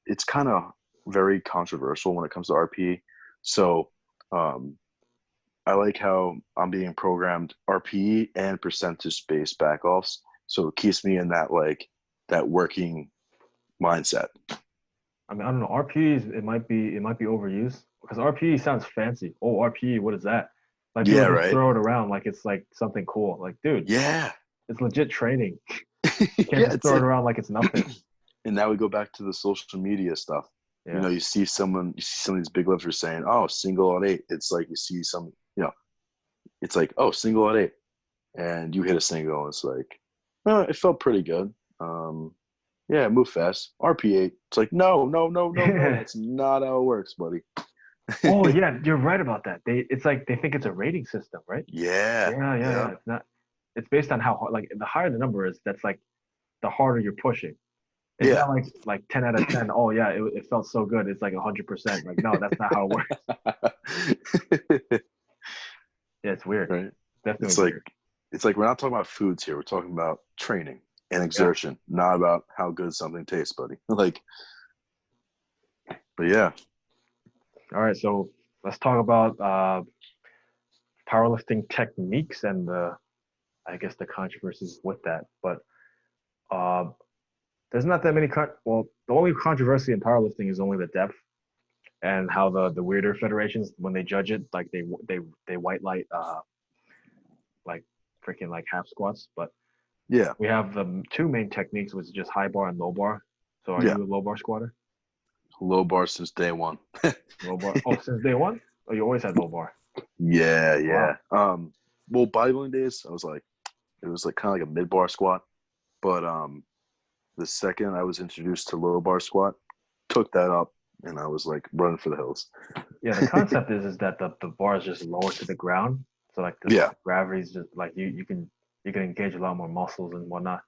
it's kind of very controversial when it comes to RP. So um, I like how I'm being programmed RP and percentage based backoffs. So it keeps me in that working mindset. I mean, I don't know. RPs, it might be overused because RPE sounds fancy. Oh, RPE, what is that? Like people Yeah, just right. throw it around like it's like something cool. Like, dude, Yeah. it's legit training. You can't Yeah, just it's throw it like, around like it's nothing. and now we go back to the social media stuff. Yeah. You see some of these big lifters saying, oh, single at 8. It's like you see some, it's like, oh, single at 8. And you hit a single. It's like, oh, it felt pretty good. Yeah, move fast. RP8. It's like, no, no, no, no, no. That's not how it works, buddy. Oh yeah, you're right about that. It's like they think it's a rating system, right? Yeah, Yeah, yeah, yeah, yeah. It's not. It's based on how hard. Like the higher the number is, that's like the harder you're pushing. It's yeah. not like 10 out of 10. Oh yeah, it felt so good. It's like 100%. Like no, that's not how it works. Yeah, it's weird. Right. Definitely It's like weird. we're not talking about foods here. We're talking about training and Yeah. exertion, not about how good something tastes, buddy. Like, but yeah, All right, so let's talk about powerlifting techniques and I guess the controversies with that. But uh, there's not that many. Well, the only controversy in powerlifting is only the depth and how the weirder federations when they judge it, like they white light like freaking like half squats. But yeah, we have the two main techniques, which is just high bar and low bar. So are yeah. you a low bar squatter? Low bar since day one. Low bar. Oh, since day one? Oh, you always had low bar. Yeah, Wow. yeah. Well, bodybuilding days, it was like kind of like a mid bar squat, but the second I was introduced to low bar squat, took that up, and I was like running for the hills. Yeah, the concept is that the bar is just lower to the ground. So like the Yeah, gravity is just like you can engage a lot more muscles and whatnot.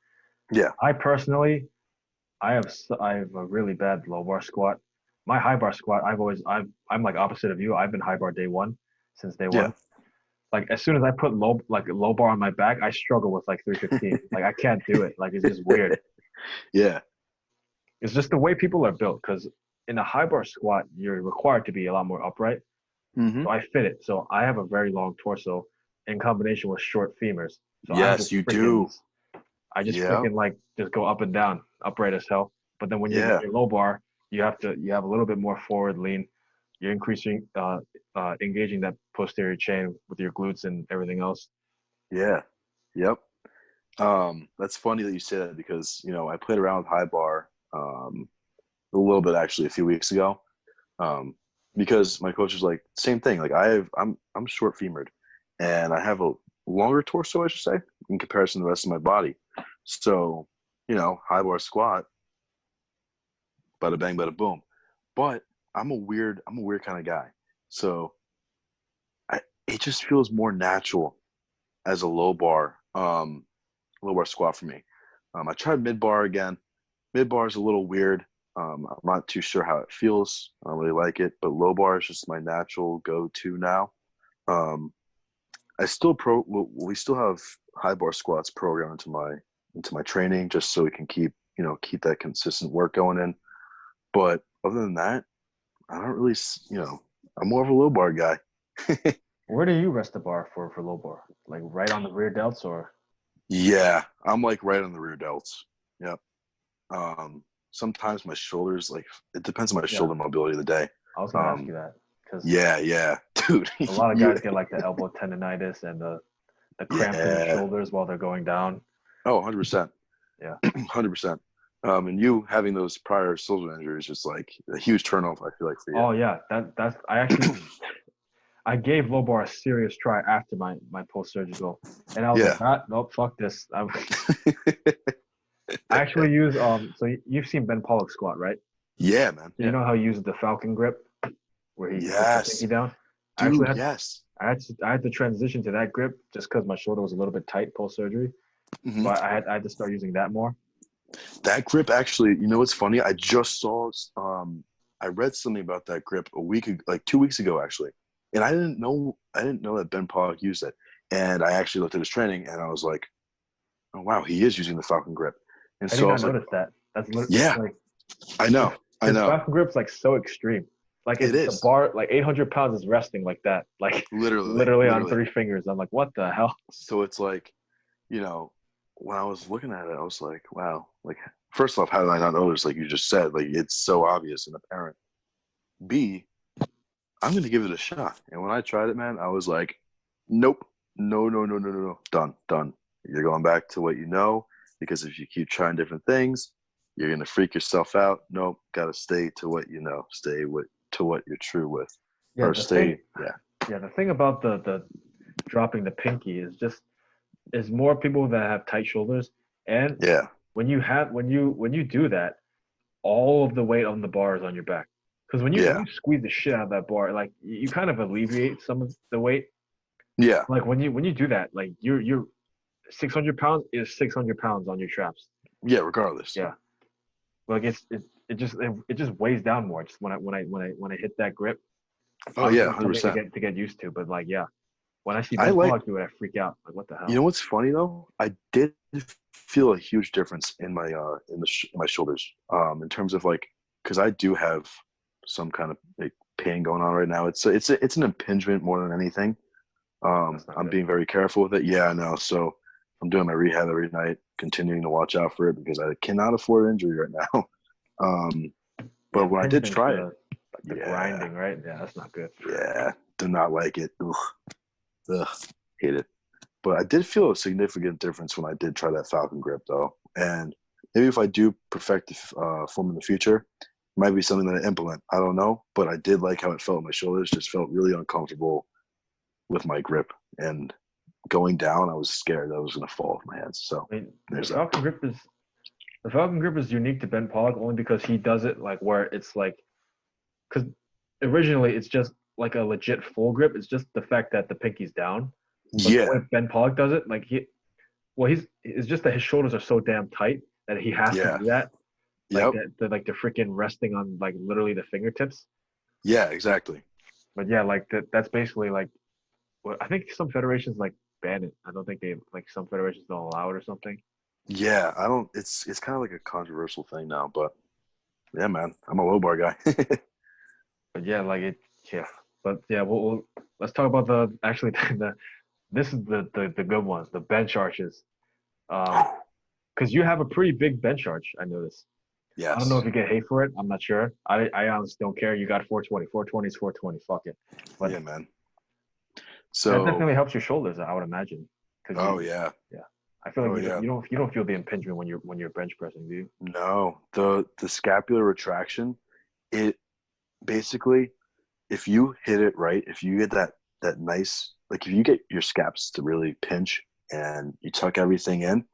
yeah, I personally, I have a really bad low bar squat. My high bar squat, I'm like opposite of you. I've been high bar day one since day yeah, one. Like as soon as I put low bar on my back, I struggle with like 315. Like I can't do it. Like it's just weird. yeah. It's just the way people are built. Because in a high bar squat, you're required to be a lot more upright. Mm-hmm. So I fit it. So I have a very long torso in combination with short femurs. So I Yes, just you freaking do. I just Yeah. freaking like just go up and down, upright as hell. But then when Yeah. you're low bar, you have a little bit more forward lean. You're increasing engaging that posterior chain with your glutes and everything else. Yeah. Yep. That's funny that you say that because, I played around with high bar a little bit actually a few weeks ago. Because my coach was like, same thing. Like I'm short femured and I have a longer torso, I should say, in comparison to the rest of my body. So, high bar squat, bada bang, bada boom. But I'm a weird kind of guy. So it just feels more natural as a low bar squat for me. I tried mid bar again. Mid bar is a little weird. I'm not too sure how it feels. I don't really like it, but low bar is just my natural go-to now. Um, we still have high bar squats programmed into my training just so we can keep that consistent work going in. But other than that, I don't really, I'm more of a low bar guy. Where do you rest the bar for low bar? Like right on the rear delts or? Yeah, I'm like right on the rear delts. Yep. Sometimes my shoulders, like it depends on my Yeah, shoulder mobility of the day. I was gonna ask Um, you that because yeah, dude. a lot of guys get like the elbow tendonitis and the cramps in their Yeah. shoulders while they're going down. Oh, 100%. Yeah. 100%. And you having those prior shoulder injuries is like a huge turnoff, I feel like, for you. Oh yeah, that's I actually I gave low bar a serious try after my post surgical, and I was like, Yeah. nope, fuck this. I actually use So you've seen Ben Pollock squat, right? Yeah, man. So you Yeah. know how he uses the Falcon grip, where he puts the pinky Yes. down. I actually Dude, had yes. I had to transition to that grip just because my shoulder was a little bit tight post surgery. So Hmm. I had to start using that more. That grip actually, what's funny? I just saw, I read something about that grip like 2 weeks ago, actually. And I didn't know that Ben Pollock used it. And I actually looked at his training and I was like, oh, wow, he is using the Falcon grip. And I did so I not was like, notice that. It's yeah, like I know. I his know. Falcon grip's like so extreme. Like It the is. bar, like 800 pounds is resting like that, like Literally, literally on literally. three fingers. I'm like, what the hell? So it's like, you know, when I was looking at it, I was like, wow, like, first off, how did I not notice? Like you just said, like, it's so obvious and apparent. B, I'm going to give it a shot. And when I tried it, man, I was like, nope, no, no, no, no, no, no, done, done. You're going back to what you know, because if you keep trying different things, you're going to freak yourself out. Nope, got to stay to what you know, to what you're true with. Yeah, Or stay, yeah. the thing about the dropping the pinky is more people that have tight shoulders, and Yeah. when you do that, all of the weight on the bar is on your back. Because when Yeah. you squeeze the shit out of that bar, like you kind of alleviate some of the weight. Yeah. Like when you do that, like you're 600 pounds is 600 pounds on your traps. Yeah. Regardless. Yeah, like it just weighs down more. Just when I hit that grip, Oh, yeah. obviously it's something 100%. to get used to. But like yeah, when I see I Ben like, Pollock do it, I freak out. Like what the you hell? know what's funny though? I did feel a huge difference in my shoulders, in terms of like, because I do have some kind of like pain going on right now. It's an impingement more than anything. That's not I'm good. being very careful with it. Yeah, I know. So I'm doing my rehab every night, continuing to watch out for it because I cannot afford injury right now. Um, Yeah, but when I did impingement's try it, the yeah, grinding, right? Yeah, that's not good. yeah, do not like it. Ugh, hate it. But I did feel a significant difference when I did try that Falcon grip, though. And maybe if I do perfect the form in the future, it might be something that I implement. I don't know, but I did like how it felt in my shoulders. Just felt really uncomfortable with my grip, and going down, I was scared that I was going to fall off my hands. So I mean, there's that. the Falcon grip is unique to Ben Pollock only because he does it like where it's like because originally it's just like a legit full grip. It's just the fact that the pinky's down. But the Yeah, way Ben Pollock does it, like it's just that his shoulders are so damn tight that he has to yeah, do that. Like yep, like they're freaking resting on like literally the fingertips. yeah, exactly. But yeah, like that's basically like what I think some federations like ban it. I don't think they like some federations don't allow it or something. Yeah, I don't. It's kind of like a controversial thing now, but Yeah, man. I'm a low bar guy. But yeah, like it. Yeah, but yeah, let's talk about this is the good ones, the bench arches. Because you have a pretty big bench arch, I noticed. I don't know if Yes. you get hate for it. I'm not sure. I honestly don't care. You got 420. 420 is 420. Fuck it. But Yeah, man. that So, definitely helps your shoulders, I would imagine. Because oh yeah. yeah. I feel like Oh yeah. you don't feel the impingement when you're bench pressing, do you? No, the scapular retraction, it basically, if you hit it right, if you get that nice, like if you get your scaps to really pinch and you tuck everything in,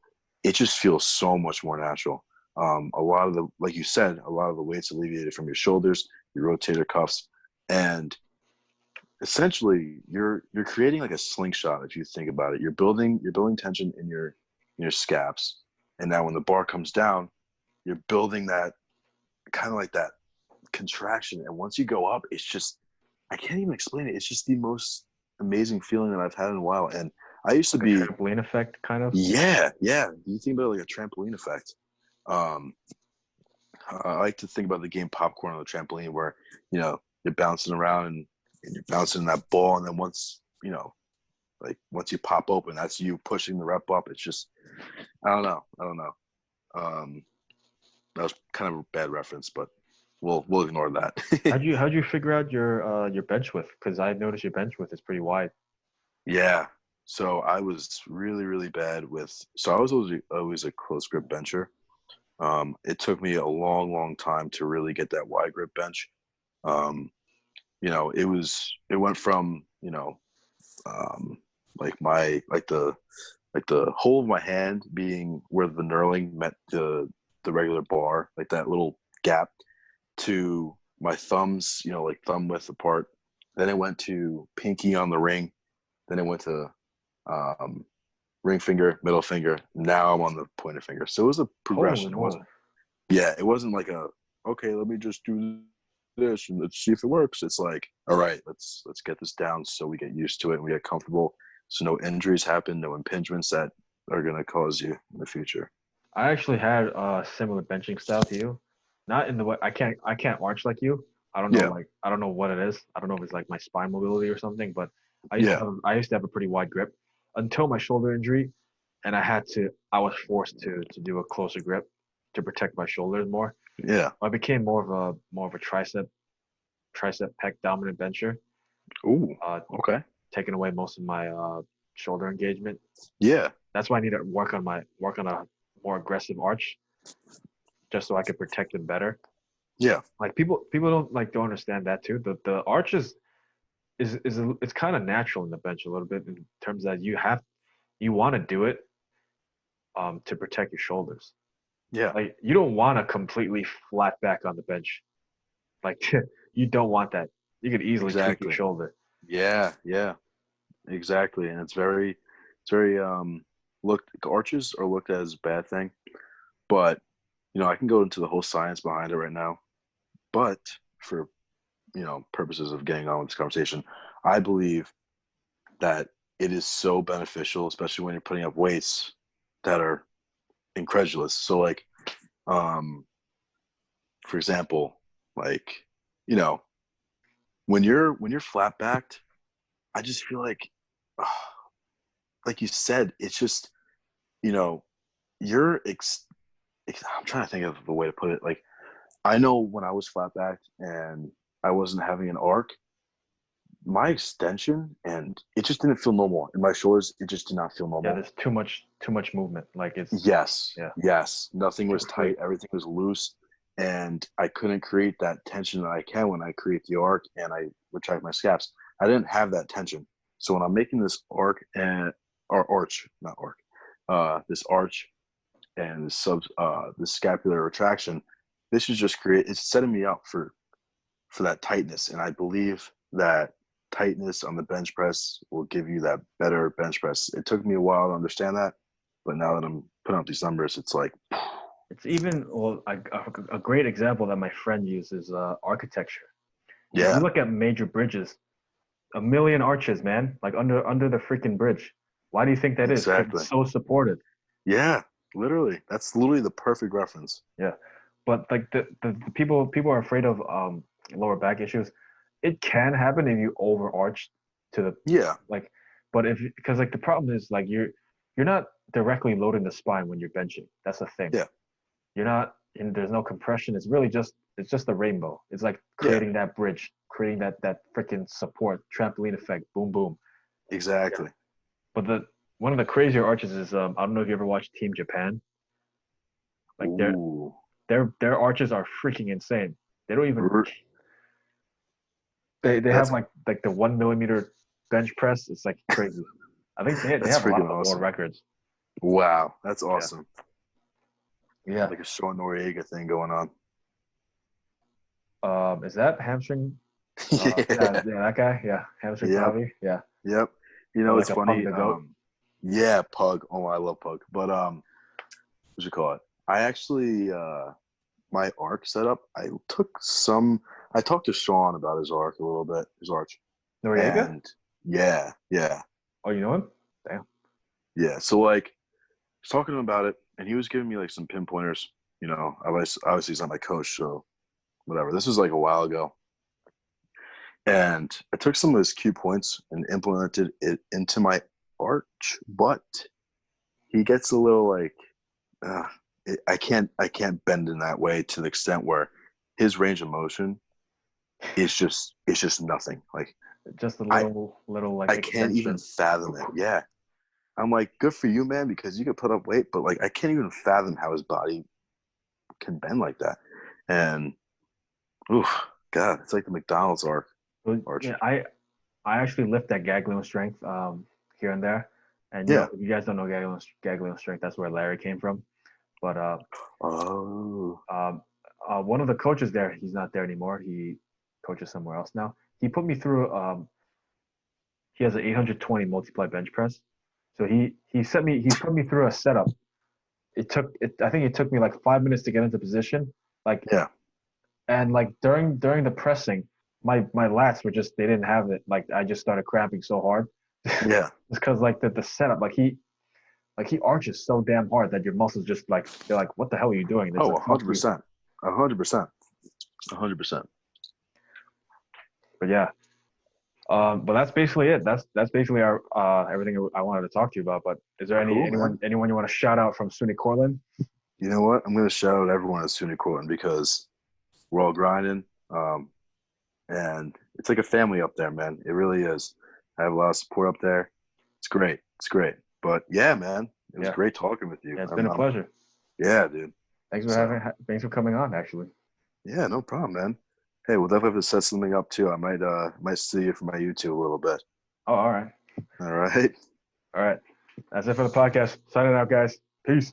it just feels so much more natural. A lot of the, like you said, a lot of the weight's alleviated from your shoulders, your rotator cuffs, and essentially you're creating like a slingshot if you think about it. You're building tension in your scaps, and now when the bar comes down, you're building that kind of like that contraction, and once you go up, it's just, I can't even explain it. It's just the most amazing feeling that I've had in a while. And I used to Like a be, trampoline effect, kind of. yeah. You think about it like a trampoline effect. Um, I like to think about the game popcorn on the trampoline, where you're bouncing around and you're bouncing that ball, and then once you pop open, that's you pushing the rep up. It's just, I don't know. Um, that was kind of a bad reference, but we'll ignore that. How'd you figure out your bench width? Because I noticed your bench width is pretty wide. Yeah. So I was really, really bad with. So I was always a close grip bencher. It took me a long, long time to really get that wide grip bench. Um, it went from um, like the whole of my hand being where the knurling met the regular bar, like that little gap, to my thumbs, like thumb width apart. Then it went to pinky on the ring. Then it went to um, ring finger, middle finger. Now I'm on the pointer finger. So it was a Holy progression. It moly. wasn't. Yeah, it wasn't like okay, let me just do this and let's see if it works. It's like, all right, let's get this down so we get used to it and we get comfortable. So no injuries happen, no impingements that are gonna cause you in the future. I actually had a similar benching style to you. Not in the way I can't arch like you. Yeah, I don't know what it is. I don't know if it's like my spine mobility or something, but yeah, I used to have a pretty wide grip until my shoulder injury, and I was forced to do a closer grip to protect my shoulders more. yeah. I became more of a tricep pec dominant bencher, Ooh, uh, okay. taking away most of my shoulder engagement. Yeah, That's why I need to work on a more aggressive arch just so I can protect them better. yeah, Like people don't understand that too. The arch it's kind of natural in the bench a little bit in terms that you want to do it to protect your shoulders. yeah. Like you don't want to completely flat back on the bench. Like you don't want that. You could easily tweak your Exactly. shoulder. Yeah, yeah. Exactly. And it's very looked arches are looked at as a bad thing, but I can go into the whole science behind it right now. But for purposes of getting on with this conversation, I believe that it is so beneficial, especially when you're putting up weights that are incredulous. So like, um, for example, like, you know, when you're flat backed, I just feel like you said, it's just, you know, you're I'm trying to think of the way to put it. Like, I know when I was flat backed and I wasn't having an arc, my extension and it just didn't feel normal. In my shoulders, it just did not feel Yeah, normal. there's too much movement. Like it's Yes, yeah, yes. Nothing too was free. tight. Everything was loose. And I couldn't create that tension that I can when I create the arc and I retract my scaps. I didn't have that tension. So when I'm making this arc and or arch, not arc, this arch and this scapular retraction, this is just it's setting me up for that tightness. And I believe that tightness on the bench press will give you that better bench press. It took me a while to understand that, but now that I'm putting up these numbers, it's like, It's even a great example that my friend uses architecture. If you yeah, look at major bridges, a million arches, man, like under the freaking bridge. Why do you think that is? Because exactly. it's so supported. Yeah, literally. That's literally the perfect reference. Yeah. but like the people are afraid of lower back issues. It can happen if you overarch to the Yeah. like, but if because like the problem is like you're not directly loading the spine when you're benching. That's the thing. Yeah. You're not, and there's no compression. It's just a rainbow. It's like Yeah. creating that bridge, creating that freaking support, trampoline effect, boom boom. Exactly. But the one of the crazier arches is I don't know if you ever watched Team Japan. Like Ooh. their arches are freaking insane. They don't even R- they have That's like the 1 millimeter bench press. It's like crazy. I think they that's have a lot freaking of the world awesome. records. Wow. That's Yeah. awesome. Yeah. Like a Sean Noriega thing going on. Is that hamstring? Yeah. Yeah, that guy. Yeah, hamstring Yep. Bobby. Yeah, Yep. You or know, like it's a pug funny. the goat. Yeah, Pug. Oh, I love Pug. But what you call it? I actually my arc setup. I talked to Sean about his arc a little bit, his arch, Noriega? and yeah. Oh, you know him? Damn. Yeah. So like, I was talking to him about it, and he was giving me like some pinpointers. You know, obviously he's not my coach, so whatever. This was like a while ago, and I took some of his key points and implemented it into my arch, but he gets a little like, uh, I can't bend in that way to the extent where his range of motion is just it's just nothing. Like Just a I little like I can't even extension. fathom it. Yeah. I'm like, good for you, man, because you could put up weight, but like I can't even fathom how his body can bend like that. And oof, God, it's like the McDonald's arch. Yeah, I actually lift that ganglion strength here and there, and Yeah. if you guys don't know ganglion strength, that's where Larry came from. But Oh. one of the coaches there, he's not there anymore. He coaches somewhere else now. He put me through. He has an 820 multiply bench press. So he put me through a setup. I think it took me like 5 minutes to get into position. Like Yeah. and like during the pressing, my lats were just they didn't have it. Like I just started cramping so hard. Yeah. It's because like the setup, like he arches so damn hard that your muscles just like they're like, what the hell are you doing? And it's Oh, like fuck you. 100%. 100%. 100%. But yeah. But that's basically it. That's basically our everything I wanted to talk to you about. But is there Cool, man. anyone you want to shout out from SUNY Cortland? You know what? I'm going to shout out everyone at SUNY Cortand because we're all grinding. And it's like a family up there, man. It really is. I have a lot of support up there. It's great. It's great. But yeah, man, it was Yeah, great talking with you. yeah, it's been a pleasure. Yeah, dude. So Thanks for coming on. Actually, yeah, no problem, man. Hey, we'll definitely have to set something up too. I might see you for my YouTube a little bit. oh, all right, All right. all right. That's it for the podcast. Signing out, guys. Peace.